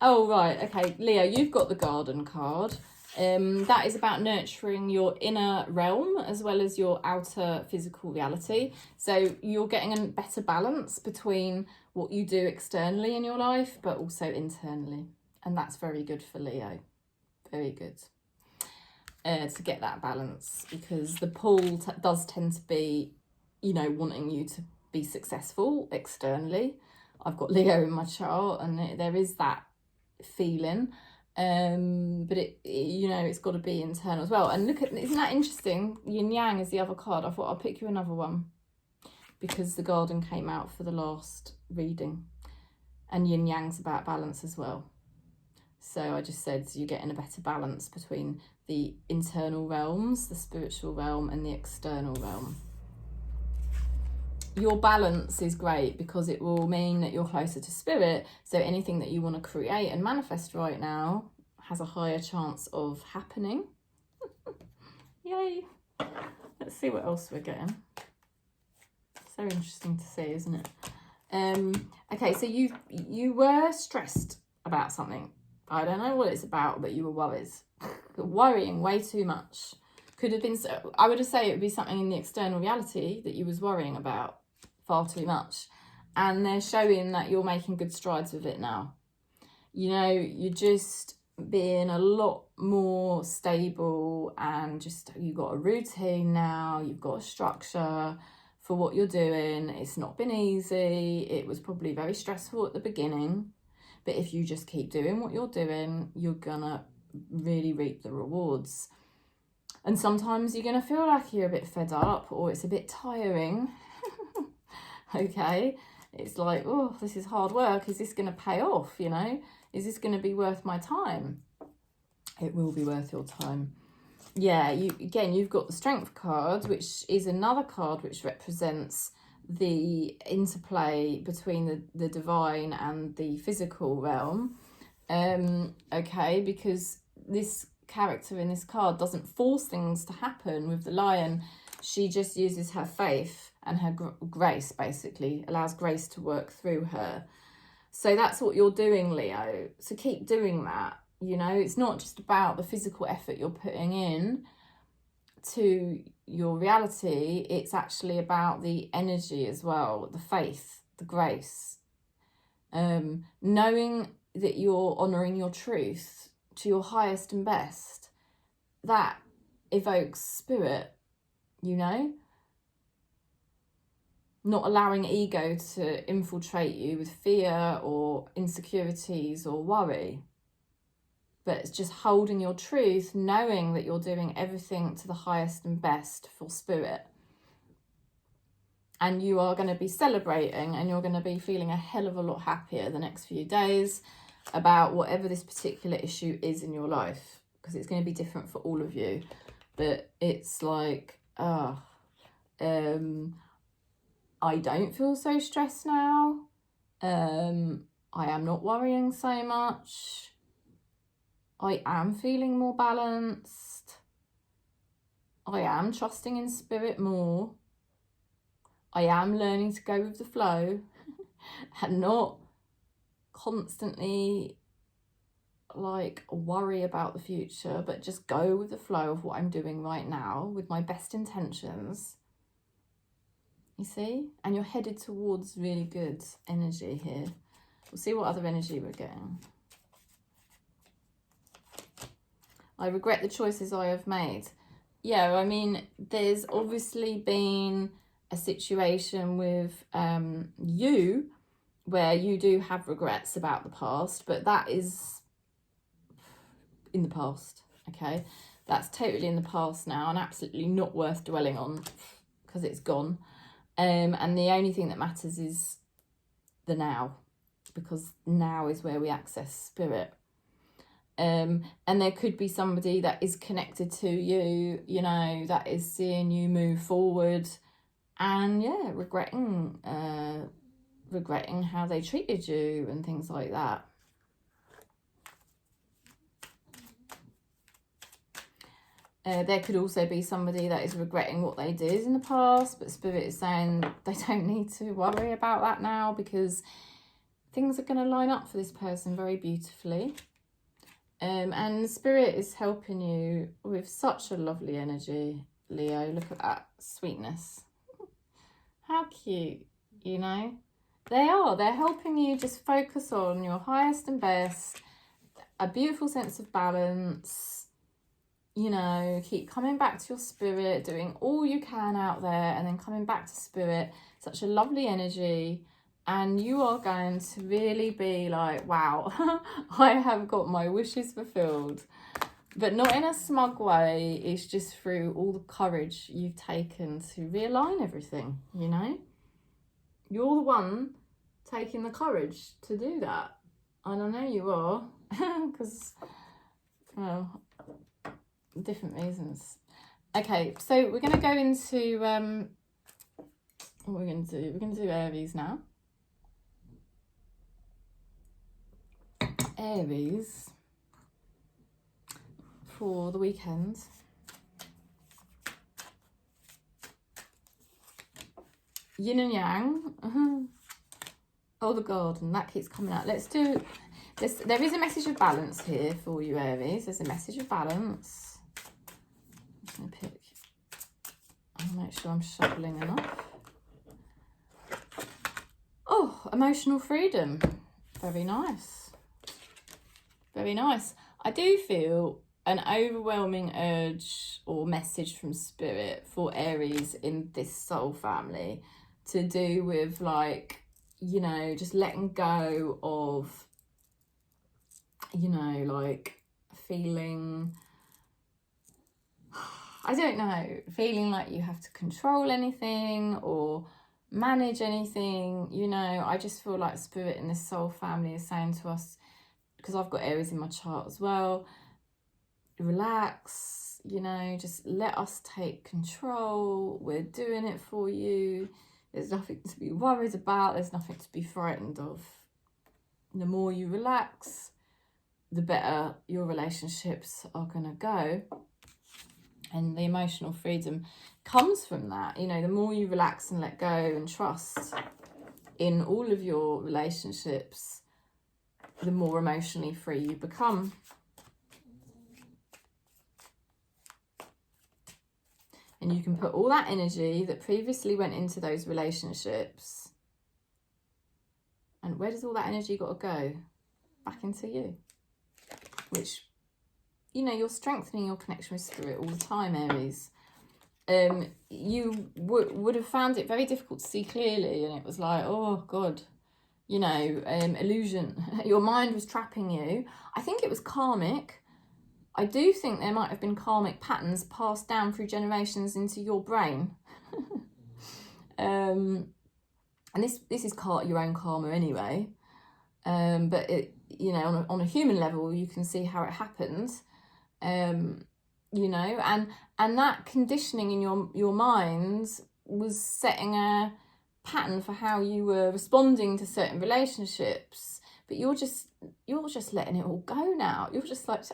S1: Oh, right. Okay, Leo, you've got the garden card. That is about nurturing your inner realm as well as your outer physical reality. So you're getting a better balance between what you do externally in your life, but also internally. And that's very good for Leo. Very good. To get that balance, because the pull does tend to be, you know, wanting you to be successful externally. I've got Leo in my chart, and there is that feeling. But it you know, it's got to be internal as well. And look at, isn't that interesting? Yin Yang is the other card. I thought I'll pick you another one because the garden came out for the last reading, and Yin Yang's about balance as well. So I just said you're getting a better balance between the internal realms, the spiritual realm, and the external realm. Your balance is great because it will mean that you're closer to spirit. So anything that you want to create and manifest right now has a higher chance of happening. Yay. Let's see what else we're getting. So interesting to see, isn't it? Okay, so you were stressed about something. I don't know what it's about, but you were worried. Worrying way too much. Could have been, I would say it would be something in the external reality that you was worrying about far too much. And they're showing that you're making good strides with it now. You know, you're just being a lot more stable, and just, you've got a routine now, you've got a structure for what you're doing. It's not been easy. It was probably very stressful at the beginning. But if you just keep doing what you're doing, you're gonna really reap the rewards. And sometimes you're gonna feel like you're a bit fed up, or it's a bit tiring. Okay, it's like, oh, this is hard work. Is this gonna pay off, you know? Is this gonna be worth my time? It will be worth your time. Yeah, you've got the Strength card, which is another card which represents the interplay between the divine and the physical realm. Okay, because this character in this card doesn't force things to happen with the lion. She just uses her faith and her grace, basically allows grace to work through her. So that's what you're doing, Leo. So keep doing that. You know, it's not just about the physical effort you're putting in to your reality. It's actually about the energy as well, the faith, the grace. Knowing that you're honouring your truth to your highest and best. that evokes spirit, you know? Not allowing ego to infiltrate you with fear or insecurities or worry. But it's just holding your truth, knowing that you're doing everything to the highest and best for spirit. And you are going to be celebrating, and you're going to be feeling a hell of a lot happier the next few days about whatever this particular issue is in your life, because it's going to be different for all of you. But it's like, I don't feel so stressed now. I am not worrying so much. I am feeling more balanced. I am trusting in spirit more. I am learning to go with the flow and not constantly like worry about the future, but just go with the flow of what I'm doing right now with my best intentions. You see? And you're headed towards really good energy here. We'll see what other energy we're getting. I regret the choices I have made. Yeah, I mean, there's obviously been a situation with you where you do have regrets about the past, but that is in the past, okay? That's totally in the past now and absolutely not worth dwelling on because it's gone. And the only thing that matters is the now, because now is where we access spirit. And there could be somebody that is connected to you, you know, that is seeing you move forward and, yeah, regretting how they treated you and things like that. There could also be somebody that is regretting what they did in the past, but Spirit is saying they don't need to worry about that now because things are going to line up for this person very beautifully. And Spirit is helping you with such a lovely energy, Leo. Look at that sweetness. How cute, you know? They're helping you just focus on your highest and best, a beautiful sense of balance, you know, keep coming back to your spirit, doing all you can out there and then coming back to spirit. Such a lovely energy. And you are going to really be like, wow, I have got my wishes fulfilled. But not in a smug way. It's just through all the courage you've taken to realign everything, you know? You're the one taking the courage to do that. And I know you are, because, well, different reasons. Okay, so we're going to go into, what we're going to do? We're going to do Aries now. Aries for the weekend. Yin and Yang. Oh, the garden, that keeps coming out. Let's do this. There is a message of balance here for you, Aries. There's a message of balance. I'm going to pick. I'll make sure I'm shuffling enough. Oh, emotional freedom. Very nice. Very nice. I do feel an overwhelming urge or message from Spirit for Aries in this soul family to do with, like, you know, just letting go of, you know, like feeling, I don't know, feeling like you have to control anything or manage anything, you know. I just feel like Spirit in this soul family is saying to us, because I've got Aries in my chart as well, relax, you know, just let us take control. We're doing it for you. There's nothing to be worried about. There's nothing to be frightened of. The more you relax, the better your relationships are going to go. And the emotional freedom comes from that. You know, the more you relax and let go and trust in all of your relationships, the more emotionally free you become. And you can put all that energy that previously went into those relationships. And where does all that energy got to go? Back into you. Which you know, you're strengthening your connection with spirit all the time, Aries. You would have found it very difficult to see clearly, and it was like, oh God, you know, illusion. Your mind was trapping you. I think it was karmic. I do think there might have been karmic patterns passed down through generations into your brain. And this is your own karma anyway. But it, you know, on a human level, you can see how it happened. You know, and that conditioning in your mind was setting a pattern for how you were responding to certain relationships. But you're just letting it all go now. You're just like,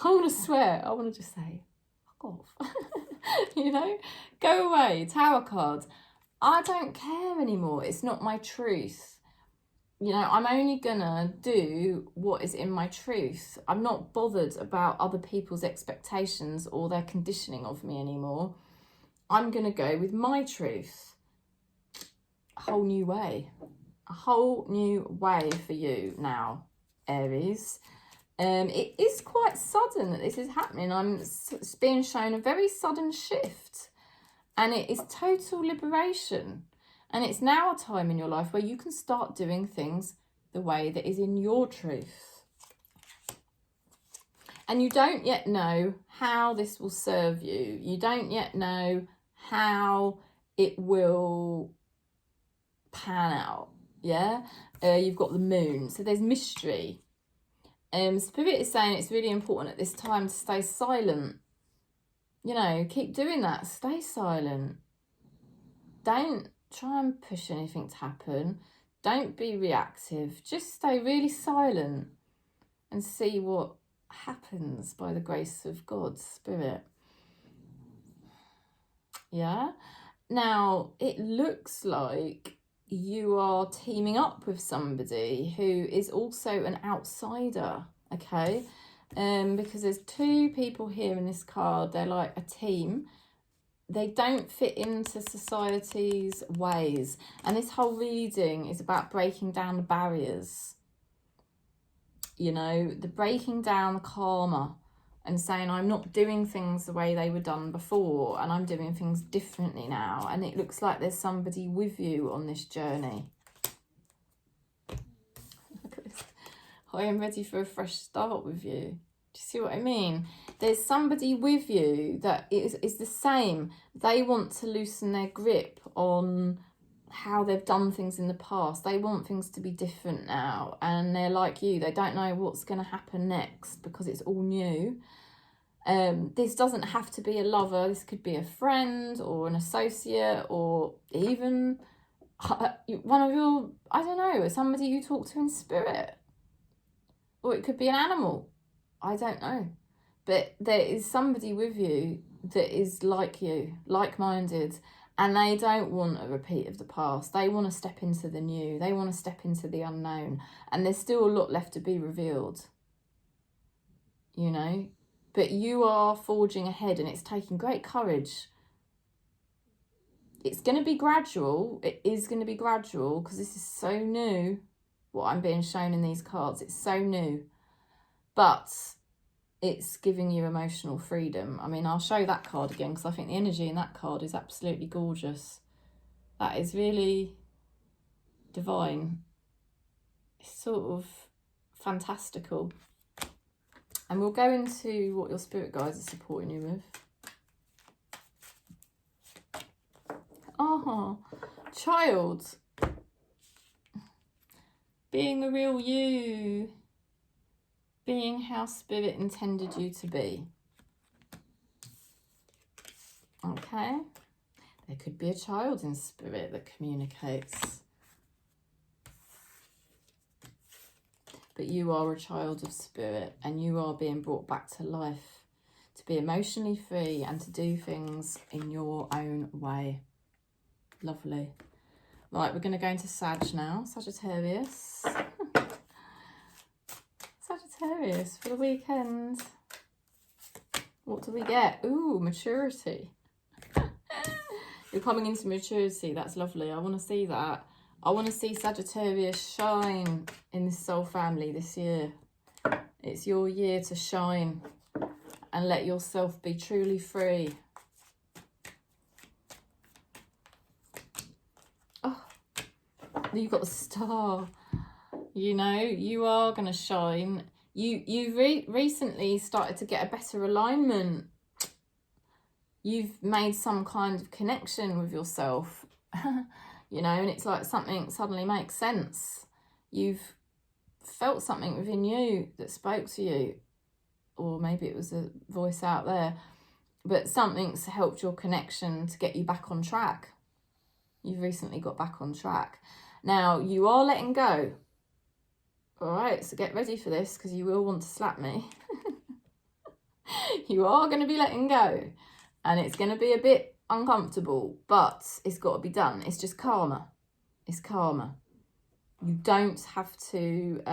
S1: I want to swear. I want to just say, fuck off. You know, go away. Tower card. I don't care anymore. It's not my truth. You know, I'm only gonna do what is in my truth. I'm not bothered about other people's expectations or their conditioning of me anymore. I'm gonna go with my truth. A whole new way. A whole new way for you now, Aries. It is quite sudden that this is happening. I'm being shown a very sudden shift. And it is total liberation. And it's now a time in your life where you can start doing things the way that is in your truth. And you don't yet know how this will serve you. You don't yet know how it will pan out. Yeah? You've got the moon. So there's mystery. Spirit is saying it's really important at this time to stay silent. You know, keep doing that. Stay silent. Don't try and push anything to happen. Don't be reactive. Just stay really silent and see what happens by the grace of God, Spirit. Yeah? Now, it looks like you are teaming up with somebody who is also an outsider, okay? Because there's two people here in this card. They're like a team. They don't fit into society's ways. And this whole reading is about breaking down the barriers. You know, the breaking down the karma and saying, I'm not doing things the way they were done before, and I'm doing things differently now. And it looks like there's somebody with you on this journey. Look at this. I am ready for a fresh start with you. Do you see what I mean? There's somebody with you that is the same. They want to loosen their grip on how they've done things in the past. They want things to be different now. And they're like you. They don't know what's going to happen next because it's all new. This doesn't have to be a lover. This could be a friend or an associate or even one of your, I don't know, somebody you talk to in spirit. Or it could be an animal. I don't know. But there is somebody with you that is like you, like-minded, and they don't want a repeat of the past. They want to step into the new. They want to step into the unknown. And there's still a lot left to be revealed. You know? But you are forging ahead, and it's taking great courage. It's going to be gradual. It is going to be gradual because this is so new, what I'm being shown in these cards. It's so new. But it's giving you emotional freedom. I mean, I'll show that card again because I think the energy in that card is absolutely gorgeous. That is really divine. It's sort of fantastical. And we'll go into what your spirit guides are supporting you with. Oh, child. Being the real you. Being how spirit intended you to be. Okay. There could be a child in spirit that communicates. But you are a child of spirit and you are being brought back to life to be emotionally free and to do things in your own way. Lovely. Right, we're going to go into Sag now. Sagittarius. Sagittarius for the weekend. What do we get? Ooh, maturity. You're coming into maturity. That's lovely. I want to see that. I want to see Sagittarius shine in this soul family this year. It's your year to shine and let yourself be truly free. Oh, you've got the Star. You know, you are going to shine. You recently started to get a better alignment. You've made some kind of connection with yourself, you know, and it's like something suddenly makes sense. You've felt something within you that spoke to you, or maybe it was a voice out there, but something's helped your connection to get you back on track. You've recently got back on track. Now, you are letting go. All right, so get ready for this, because you will want to slap me. You are going to be letting go. And it's going to be a bit uncomfortable, but it's got to be done. It's just karma. It's karma. You don't have to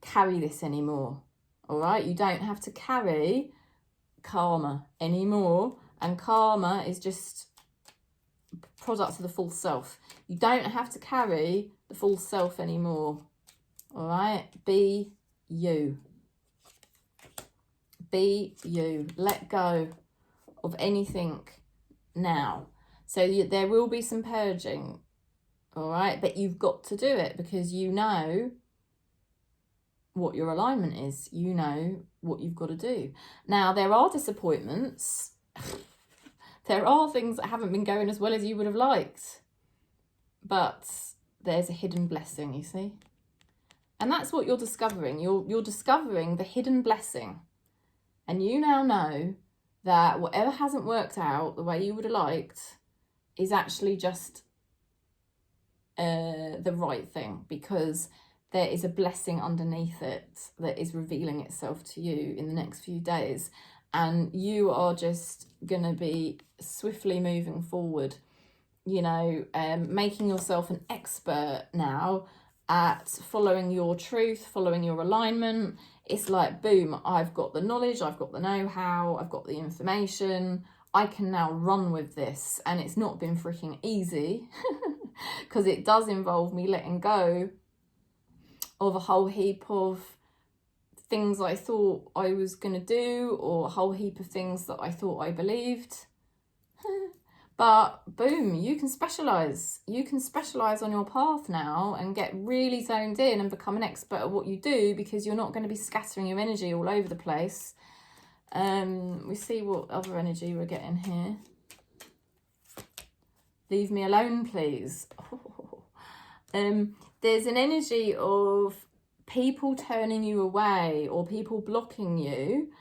S1: carry this anymore. All right? You don't have to carry karma anymore. And karma is just a product of the false self. You don't have to carry the false self anymore. All right? Be you. Be you. Let go of anything now. So there will be some purging, all right? But you've got to do it, because you know what your alignment is. You know what you've got to do. Now, there are disappointments. There are things that haven't been going as well as you would have liked. But there's a hidden blessing, you see? And that's what you're discovering. You're discovering the hidden blessing. And you now know that whatever hasn't worked out the way you would have liked is actually just the right thing, because there is a blessing underneath it that is revealing itself to you in the next few days. And you are just going to be swiftly moving forward, you know, making yourself an expert now at following your truth, following your alignment. It's like, boom, I've got the knowledge, I've got the know-how, I've got the information. I can now run with this. And it's not been freaking easy, because it does involve me letting go of a whole heap of things I thought I was going to do, or a whole heap of things that I thought I believed. But boom, you can specialise. You can specialise on your path now and get really zoned in and become an expert at what you do, because you're not going to be scattering your energy all over the place. We see what other energy we're getting here. Leave me alone, please. There's an energy of people turning you away or people blocking you.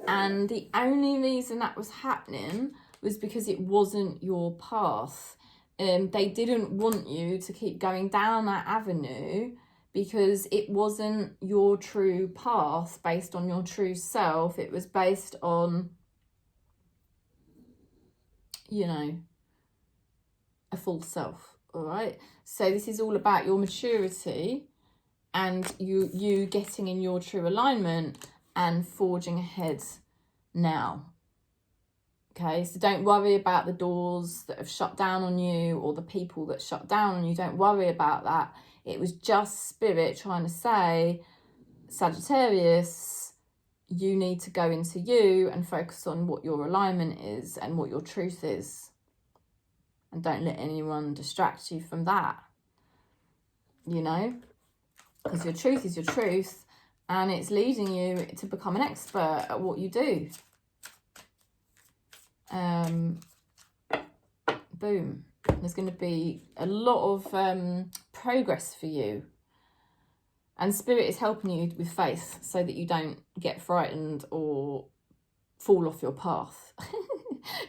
S1: And the only reason that was happening was because it wasn't your path. They didn't want you to keep going down that avenue, because it wasn't your true path based on your true self. It was based on, you know, a false self, all right? So this is all about your maturity and you getting in your true alignment and forging ahead now. Okay, so don't worry about the doors that have shut down on you or the people that shut down on you. Don't worry about that. It was just spirit trying to say, Sagittarius, you need to go into you and focus on what your alignment is and what your truth is. And don't let anyone distract you from that, you know, because your truth is your truth and it's leading you to become an expert at what you do. Boom. There's going to be a lot of progress for you. And Spirit is helping you with faith so that you don't get frightened or fall off your path.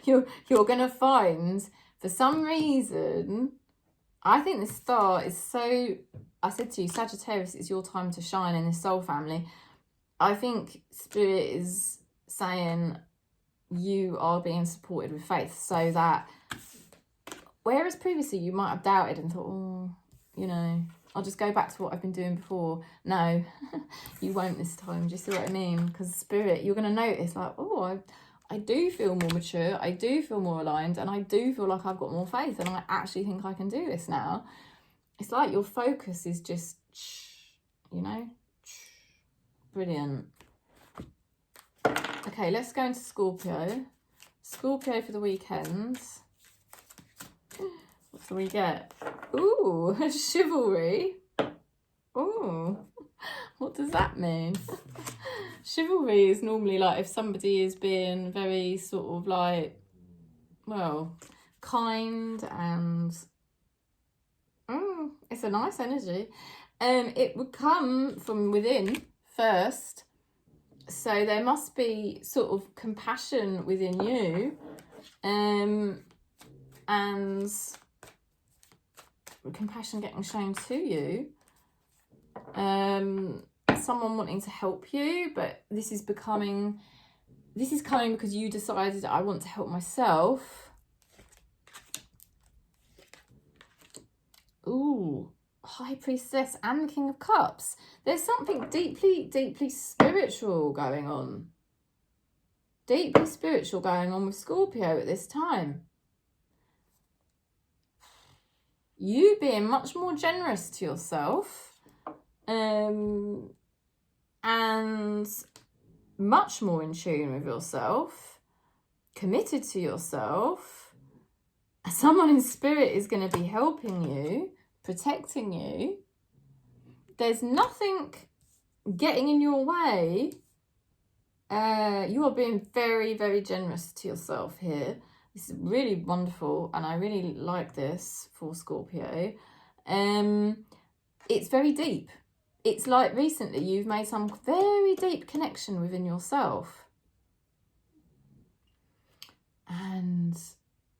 S1: You're going to find, for some reason, I think the star is so... I said to you, Sagittarius, it's your time to shine in this soul family. I think Spirit is saying you are being supported with faith, so that whereas previously you might have doubted and thought, oh, you know, I'll just go back to what I've been doing before. No, you won't this time. Do you see what I mean? Because Spirit, you're going to notice like, oh, I do feel more mature. I do feel more aligned. And I do feel like I've got more faith. And I actually think I can do this now. It's like your focus is just, you know, Brilliant. Okay, let's go into Scorpio. Scorpio for the weekend. What do we get? Ooh, chivalry. Ooh, what does that mean? Chivalry is normally like if somebody is being very sort of like, well, kind, and it's a nice energy. It would come from within first. So there must be sort of compassion within you, and compassion getting shown to you. Someone wanting to help you, but this is coming because you decided, I want to help myself. Ooh, High Priestess and the King of Cups. There's something deeply, deeply spiritual going on. Deeply spiritual going on with Scorpio at this time. You being much more generous to yourself, and much more in tune with yourself, committed to yourself. Someone in spirit is going to be helping you, protecting you. There's nothing getting in your way. You are being very, very generous to yourself here. This is really wonderful, and I really like this for Scorpio. It's very deep. It's like recently you've made some very deep connection within yourself. And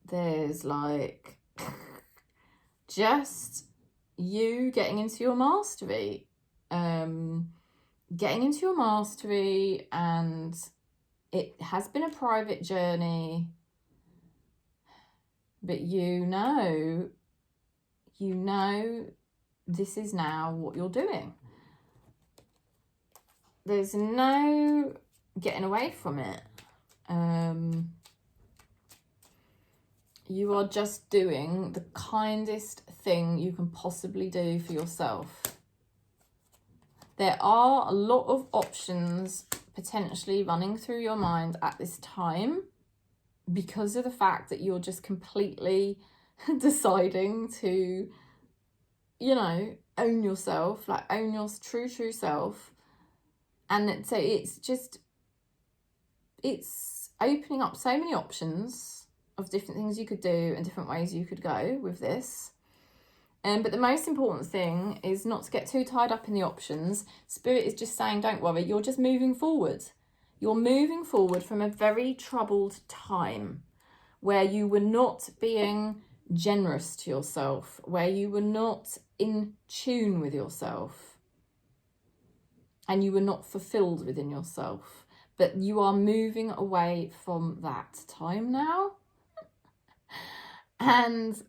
S1: there's like just you getting into your mastery. Getting into your mastery, and it has been a private journey. But you know this is now what you're doing. There's no getting away from it. You are just doing the kindest thing you can possibly do for yourself. There are a lot of options potentially running through your mind at this time because of the fact that you're just completely deciding to, you know, own yourself, like own your true self. And so it's opening up so many options of different things you could do and different ways you could go with this. But the most important thing is not to get too tied up in the options. Spirit is just saying, don't worry, you're just moving forward. You're moving forward from a very troubled time where you were not being generous to yourself, where you were not in tune with yourself, and you were not fulfilled within yourself. But you are moving away from that time now. And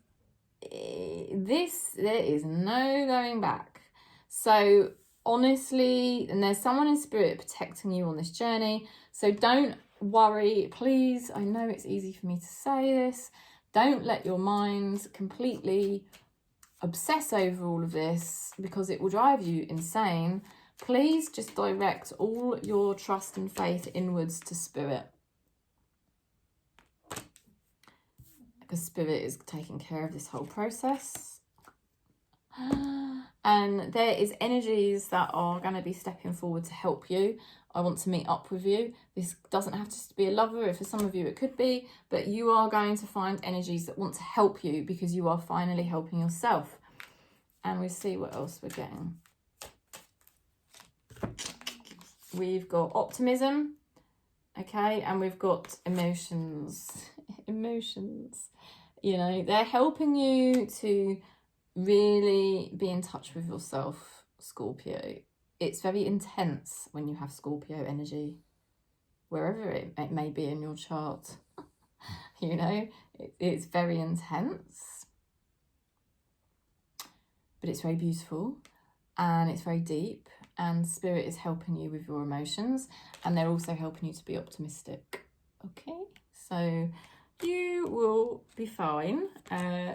S1: there is no going back. So honestly, and there's someone in spirit protecting you on this journey. So don't worry, please. I know it's easy for me to say this. Don't let your mind completely obsess over all of this because it will drive you insane. Please just direct all your trust and faith inwards to spirit. Because spirit is taking care of this whole process. And there is energies that are going to be stepping forward to help you. I want to meet up with you. This doesn't have to be a lover. For some of you it could be. But you are going to find energies that want to help you because you are finally helping yourself. And we'll see what else we're getting. We've got optimism. Okay, and we've got emotions. Emotions. You know, they're helping you to really be in touch with yourself, Scorpio. It's very intense when you have Scorpio energy, wherever it may be in your chart. You know, it's very intense, but it's very beautiful and it's very deep, and spirit is helping you with your emotions, and they're also helping you to be optimistic. Okay, so you will be fine.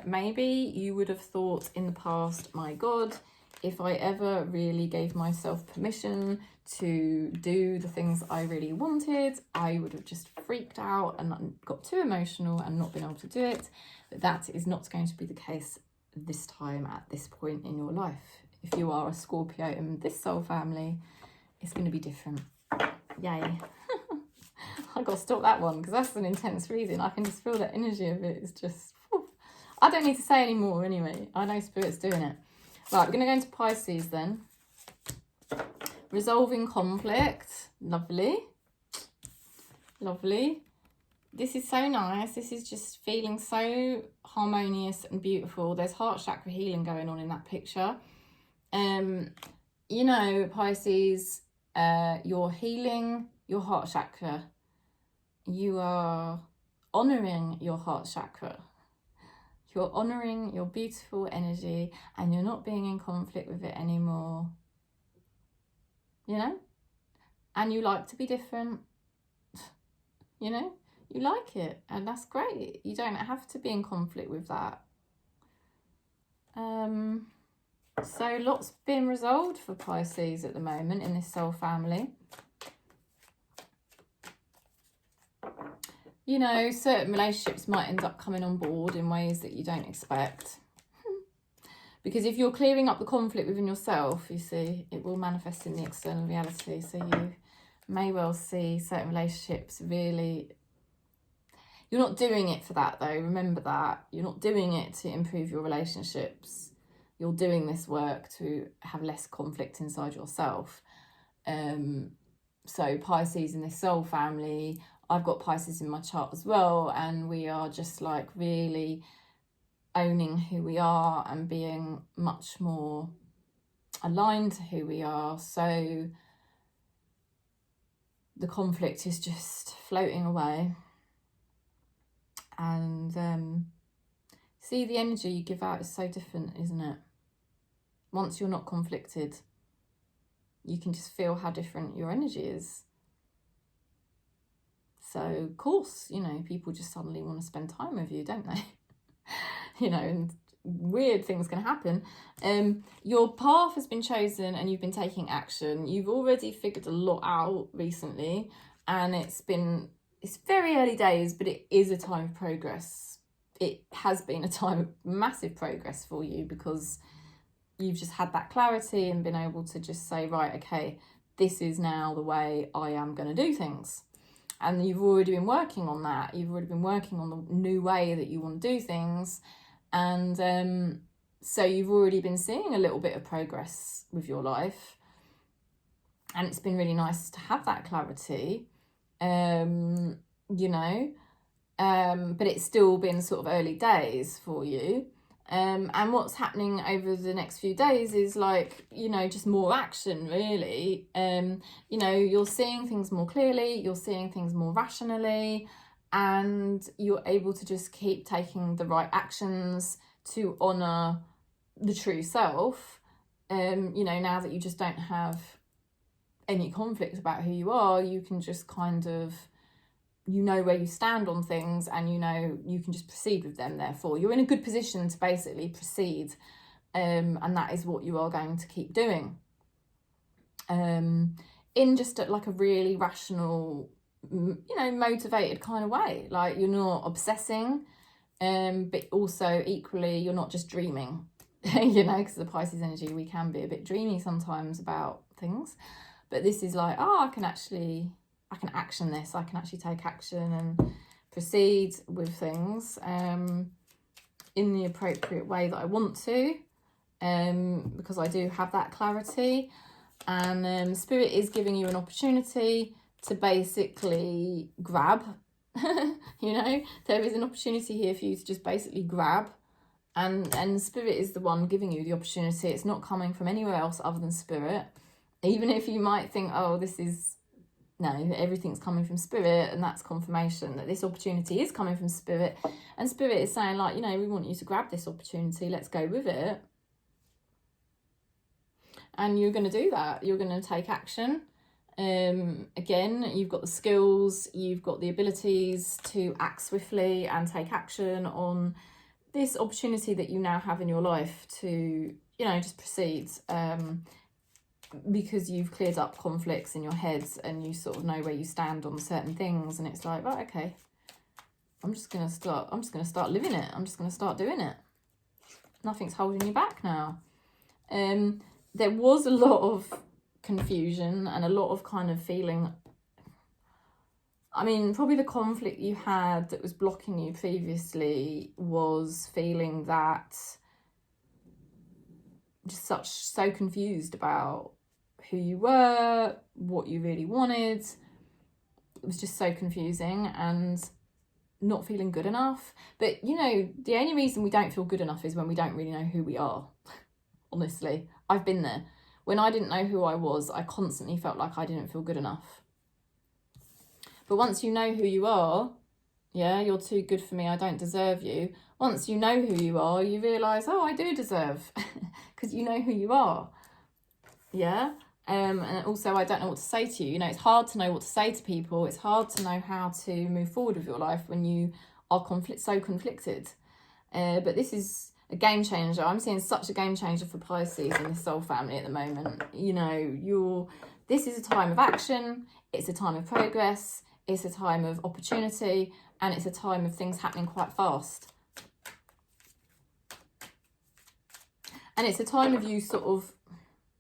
S1: Maybe you would have thought in the past, my God, if I ever really gave myself permission to do the things I really wanted, I would have just freaked out and got too emotional and not been able to do it. But that is not going to be the case this time at this point in your life. If you are a Scorpio in this soul family, it's going to be different. Yay. I got to stop that one because that's an intense reading. I can just feel the energy of it. It's just, whew. I don't need to say any more anyway. I know Spirit's doing it. Right, we're going to go into Pisces then. Resolving conflict. Lovely. Lovely. This is so nice. This is just feeling so harmonious and beautiful. There's heart chakra healing going on in that picture. You know, Pisces, you're healing your heart chakra. You are honouring your heart chakra. You're honouring your beautiful energy and you're not being in conflict with it anymore. You know? And you like to be different. You know? You like it and that's great. You don't have to be in conflict with that. So lots being resolved for Pisces at the moment in this soul family. You know, certain relationships might end up coming on board in ways that you don't expect. Because if you're clearing up the conflict within yourself, you see, it will manifest in the external reality. So you may well see certain relationships really... You're not doing it for that though, remember that. You're not doing it to improve your relationships. You're doing this work to have less conflict inside yourself. So Pisces in this soul family... I've got Pisces in my chart as well, and we are just like really owning who we are and being much more aligned to who we are. So the conflict is just floating away. And see, the energy you give out is so different, isn't it? Once you're not conflicted, you can just feel how different your energy is. So, of course, you know, people just suddenly want to spend time with you, don't they? You know, and weird things can happen. Your path has been chosen and you've been taking action. You've already figured a lot out recently, and it's very early days, but it is a time of progress. It has been a time of massive progress for you because you've just had that clarity and been able to just say, right, okay, this is now the way I am going to do things. And you've already been working on that. You've already been working on the new way that you want to do things. And so you've already been seeing a little bit of progress with your life. And it's been really nice to have that clarity, you know. But it's still been sort of early days for you. And what's happening over the next few days is like, you know, just more action, really. You know, you're seeing things more clearly, you're seeing things more rationally, and you're able to just keep taking the right actions to honour the true self. You know, now that you just don't have any conflict about who you are, you can just kind of... you know where you stand on things, and you know you can just proceed with them. Therefore, you're in a good position to basically proceed, and that is what you are going to keep doing. In just like a really rational, you know, motivated kind of way. Like, you're not obsessing, but also equally you're not just dreaming. You know, because the Pisces energy, we can be a bit dreamy sometimes about things, but this is like, oh, I can action this. I can actually take action and proceed with things in the appropriate way that I want to, because I do have that clarity. And Spirit is giving you an opportunity to basically grab. You know, there is an opportunity here for you to just basically grab. And Spirit is the one giving you the opportunity. It's not coming from anywhere else other than Spirit. Even if you might think, oh, this is... No, everything's coming from Spirit, and that's confirmation that this opportunity is coming from Spirit. And Spirit is saying, like, you know, we want you to grab this opportunity. Let's go with it. And you're going to do that. You're going to take action. Again, you've got the skills, you've got the abilities to act swiftly and take action on this opportunity that you now have in your life to, you know, just proceed, because you've cleared up conflicts in your heads and you sort of know where you stand on certain things, and it's like, right, okay, I'm just gonna start living it. I'm just gonna start doing it. Nothing's holding you back now. There was a lot of confusion and a lot of kind of feeling, I mean, probably the conflict you had that was blocking you previously was feeling that just so confused about who you were, what you really wanted. It was just so confusing and not feeling good enough. But, you know, the only reason we don't feel good enough is when we don't really know who we are. Honestly, I've been there. When I didn't know who I was, I constantly felt like I didn't feel good enough. But once you know who you are, yeah, you're too good for me, I don't deserve you. Once you know who you are, you realise, oh, I do deserve, because you know who you are. Yeah. And also, I don't know what to say to you. You know, it's hard to know what to say to people. It's hard to know how to move forward with your life when you are so conflicted. But this is a game changer. I'm seeing such a game changer for Pisces in this soul family at the moment. You know, this is a time of action. It's a time of progress. It's a time of opportunity. And it's a time of things happening quite fast. And it's a time of you sort of,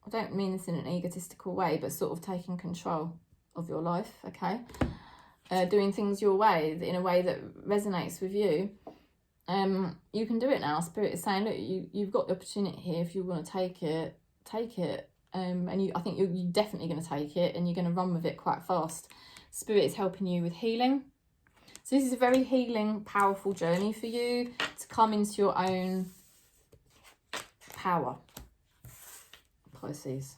S1: I don't mean this in an egotistical way, but sort of taking control of your life, okay? Doing things your way, in a way that resonates with you. You can do it now. Spirit is saying, look, you've got the opportunity here. If you want to take it, take it. And I think you're definitely going to take it, and you're going to run with it quite fast. Spirit is helping you with healing. So this is a very healing, powerful journey for you to come into your own power. Pisces.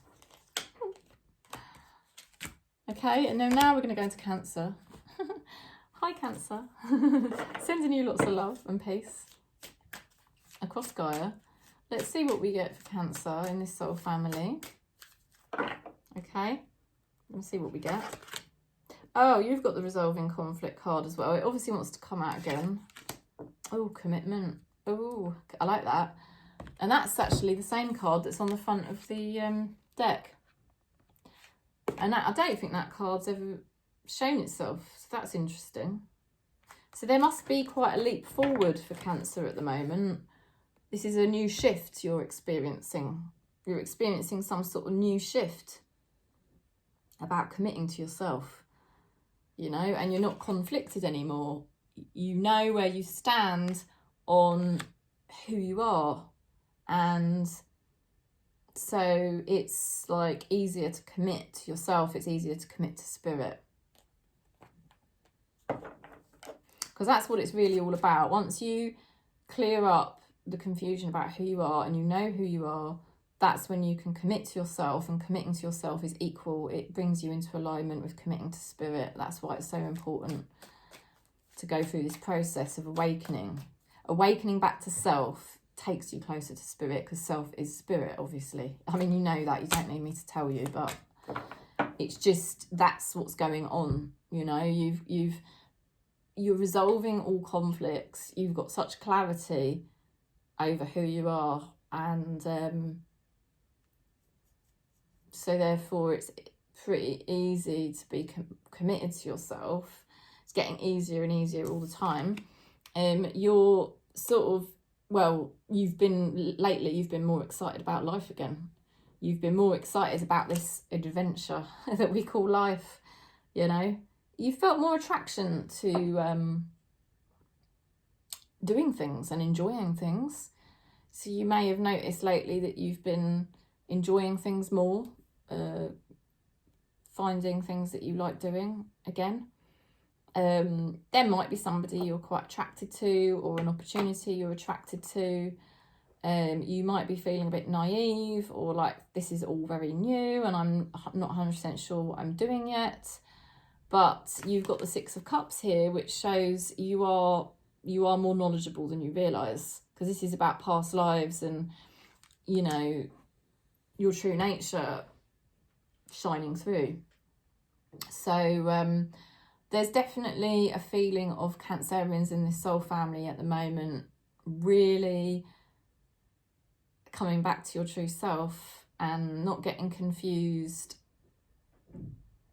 S1: Okay, and then now we're going to go into Cancer. Hi, Cancer. Sending you lots of love and peace across Gaia. Let's see what we get for Cancer in this soul family. Okay, let's see what we get. Oh, you've got the resolving conflict card as well. It obviously wants to come out again. Oh, commitment. Oh, I like that. And that's actually the same card that's on the front of the deck. And I don't think that card's ever shown itself. So that's interesting. So there must be quite a leap forward for Cancer at the moment. This is a new shift you're experiencing. You're experiencing some sort of new shift about committing to yourself, you know, and you're not conflicted anymore. You know where you stand on who you are. And so it's like easier to commit to yourself. It's easier to commit to spirit. Because that's what it's really all about. Once you clear up the confusion about who you are and you know who you are, that's when you can commit to yourself, and committing to yourself is equal. It brings you into alignment with committing to spirit. That's why it's so important to go through this process of awakening. Awakening back to self takes you closer to spirit, because self is spirit, obviously. I mean, you know that, you don't need me to tell you, but it's just, that's what's going on. You know, you're resolving all conflicts. You've got such clarity over who you are, and so therefore it's pretty easy to be committed to yourself. It's getting easier and easier all the time. You're sort of, well, you've been more excited about life again. You've been more excited about this adventure that we call life, you know. You felt more attraction to doing things and enjoying things. So you may have noticed lately that you've been enjoying things more, finding things that you like doing again. There might be somebody you're quite attracted to, or an opportunity you're attracted to. You might be feeling a bit naive, or like, this is all very new and I'm not 100% sure what I'm doing yet. But you've got the Six of Cups here, which shows you are more knowledgeable than you realise, because this is about past lives and, you know, your true nature shining through. So there's definitely a feeling of Cancerians in this soul family at the moment really coming back to your true self and not getting confused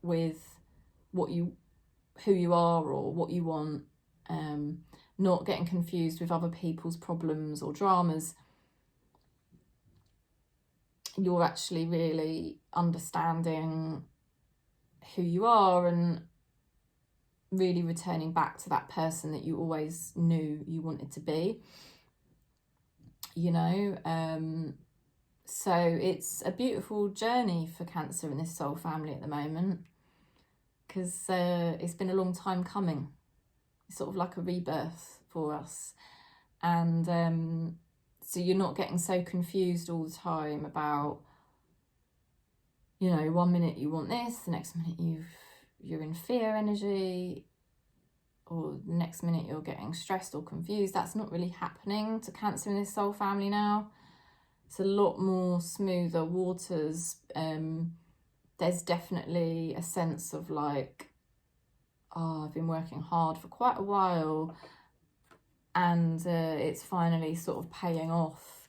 S1: with who you are or what you want, not getting confused with other people's problems or dramas. You're actually really understanding who you are and really returning back to that person that you always knew you wanted to be, you know. So it's a beautiful journey for Cancer in this soul family at the moment, because it's been a long time coming. It's sort of like a rebirth for us. And so you're not getting so confused all the time about, you know, one minute you want this, the next minute you're in fear energy, or the next minute you're getting stressed or confused. That's not really happening to Cancer in this soul family now. It's a lot more smoother waters. There's definitely a sense of like, oh, I've been working hard for quite a while, and it's finally sort of paying off.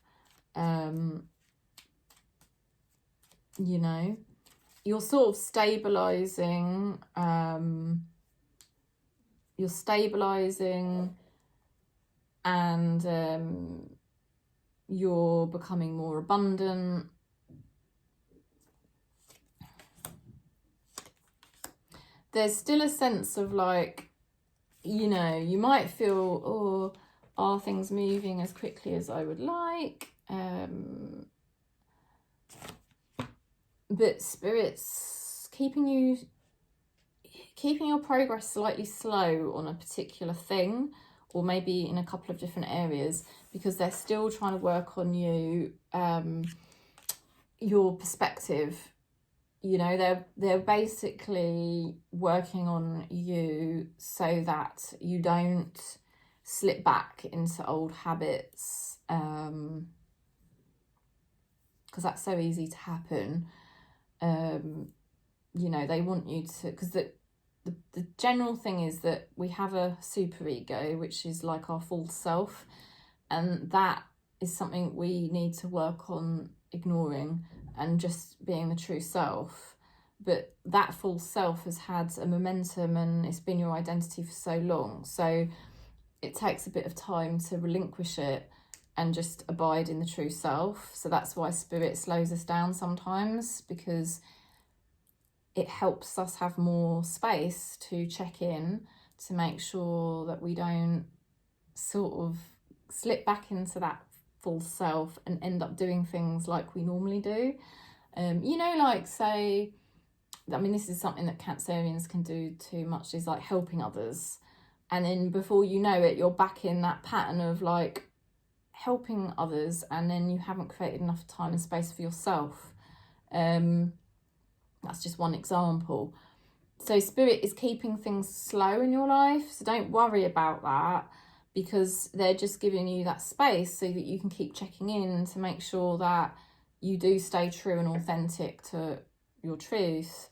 S1: You know, you're sort of stabilizing. You're stabilizing, and you're becoming more abundant. There's still a sense of like, you know, you might feel, oh, are things moving as quickly as I would like? But Spirit's keeping your progress slightly slow on a particular thing, or maybe in a couple of different areas, because they're still trying to work on you, your perspective. You know, they're basically working on you so that you don't slip back into old habits, because that's so easy to happen. You know, they want you to, because the general thing is that we have a superego, which is like our false self, and that is something we need to work on ignoring and just being the true self. But that false self has had a momentum and it's been your identity for so long, so it takes a bit of time to relinquish it and just abide in the true self. So that's why Spirit slows us down sometimes, because it helps us have more space to check in, to make sure that we don't sort of slip back into that false self and end up doing things like we normally do. You know, like, say, I mean, this is something that Cancerians can do too much, is like helping others. And then before you know it, you're back in that pattern of like helping others, and then you haven't created enough time and space for yourself. That's just one example. So Spirit is keeping things slow in your life, so don't worry about that, because they're just giving you that space so that you can keep checking in to make sure that you do stay true and authentic to your truth,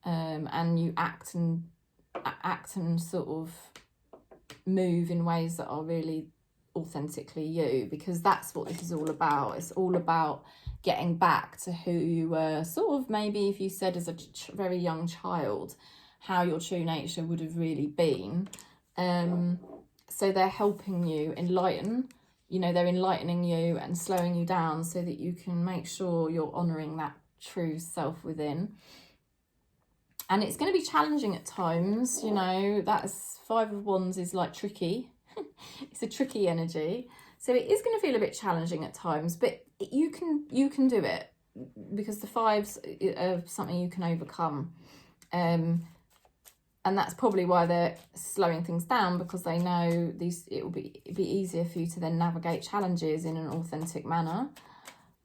S1: and you act and sort of move in ways that are really authentically you, because that's what this is all about. It's all about getting back to who you were, sort of maybe if you said as a very young child how your true nature would have really been. So they're helping you enlighten, you know, they're enlightening you and slowing you down so that you can make sure you're honouring that true self within. And it's going to be challenging at times, you know. That's 5 of Wands is like tricky. It's a tricky energy, so it is going to feel a bit challenging at times, but you can do it, because the 5s are something you can overcome, and that's probably why they're slowing things down, because they know it'll be easier for you to then navigate challenges in an authentic manner,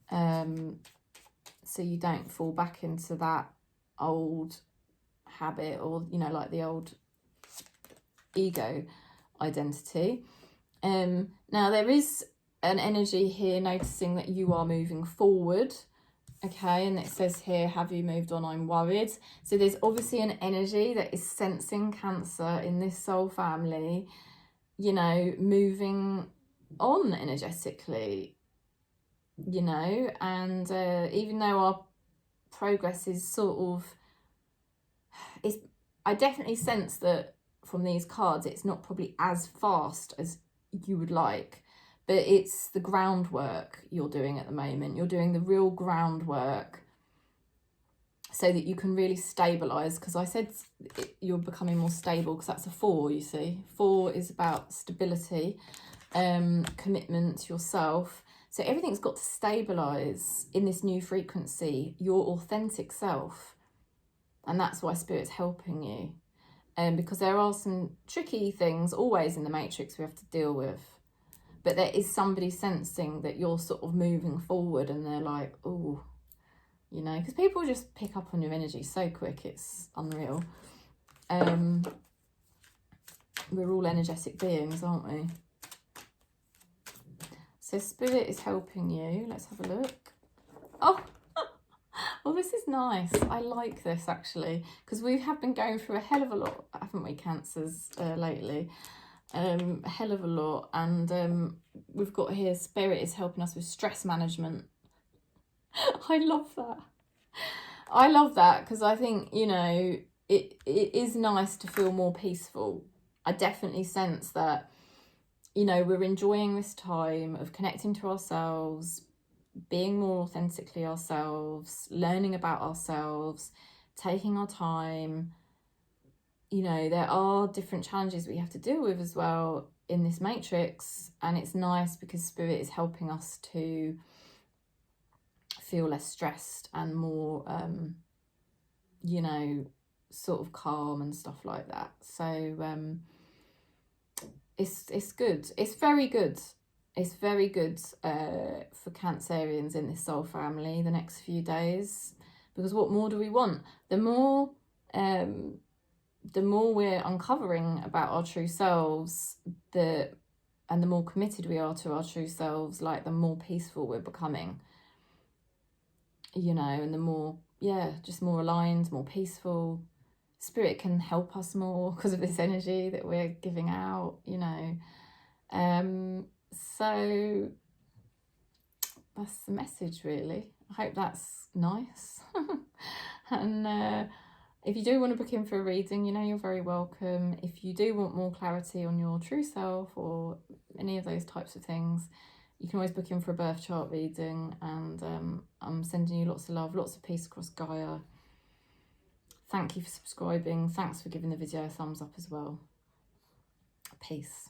S1: so you don't fall back into that old habit, or, you know, like the old ego identity. Now there is an energy here noticing that you are moving forward, okay, and it says here, have you moved on? I'm worried. So there's obviously an energy that is sensing Cancer in this soul family, you know, moving on energetically. you know, and even though our progress is sort of, I definitely sense that from these cards it's not probably as fast as you would like, but it's the groundwork you're doing at the moment. You're doing the real groundwork so that you can really stabilize, because I said you're becoming more stable, because that's a 4, you see. 4 is about stability, commitment to yourself. So everything's got to stabilize in this new frequency, your authentic self. And that's why Spirit's helping you. Because there are some tricky things always in the matrix we have to deal with. But there is somebody sensing that you're sort of moving forward, and they're like, oh, you know, because people just pick up on your energy so quick, it's unreal. We're all energetic beings, aren't we? So Spirit is helping you. Let's have a look. Oh, well, this is nice. I like this, actually, because we have been going through a hell of a lot, haven't we, Cancers, lately? A hell of a lot. And we've got here, Spirit is helping us with stress management. I love that. I love that, because I think, you know, it is nice to feel more peaceful. I definitely sense that, you know, we're enjoying this time of connecting to ourselves, being more authentically ourselves, learning about ourselves, taking our time. You know, there are different challenges we have to deal with as well in this matrix, and it's nice because Spirit is helping us to feel less stressed and more, you know, sort of calm and stuff like that. So it's good. It's very good. It's very good for Cancerians in this soul family the next few days, because what more do we want? The more we're uncovering about our true selves, and the more committed we are to our true selves, like the more peaceful we're becoming, you know, and the more, yeah, just more aligned, more peaceful. Spirit can help us more because of this energy that we're giving out, you know. So that's the message, really. I hope that's nice. And if you do want to book in for a reading, you know, you're very welcome. If you do want more clarity on your true self or any of those types of things, you can always book in for a birth chart reading. And I'm sending you lots of love, lots of peace across Gaia. Thank you for subscribing. Thanks for giving the video a thumbs up as well. Peace.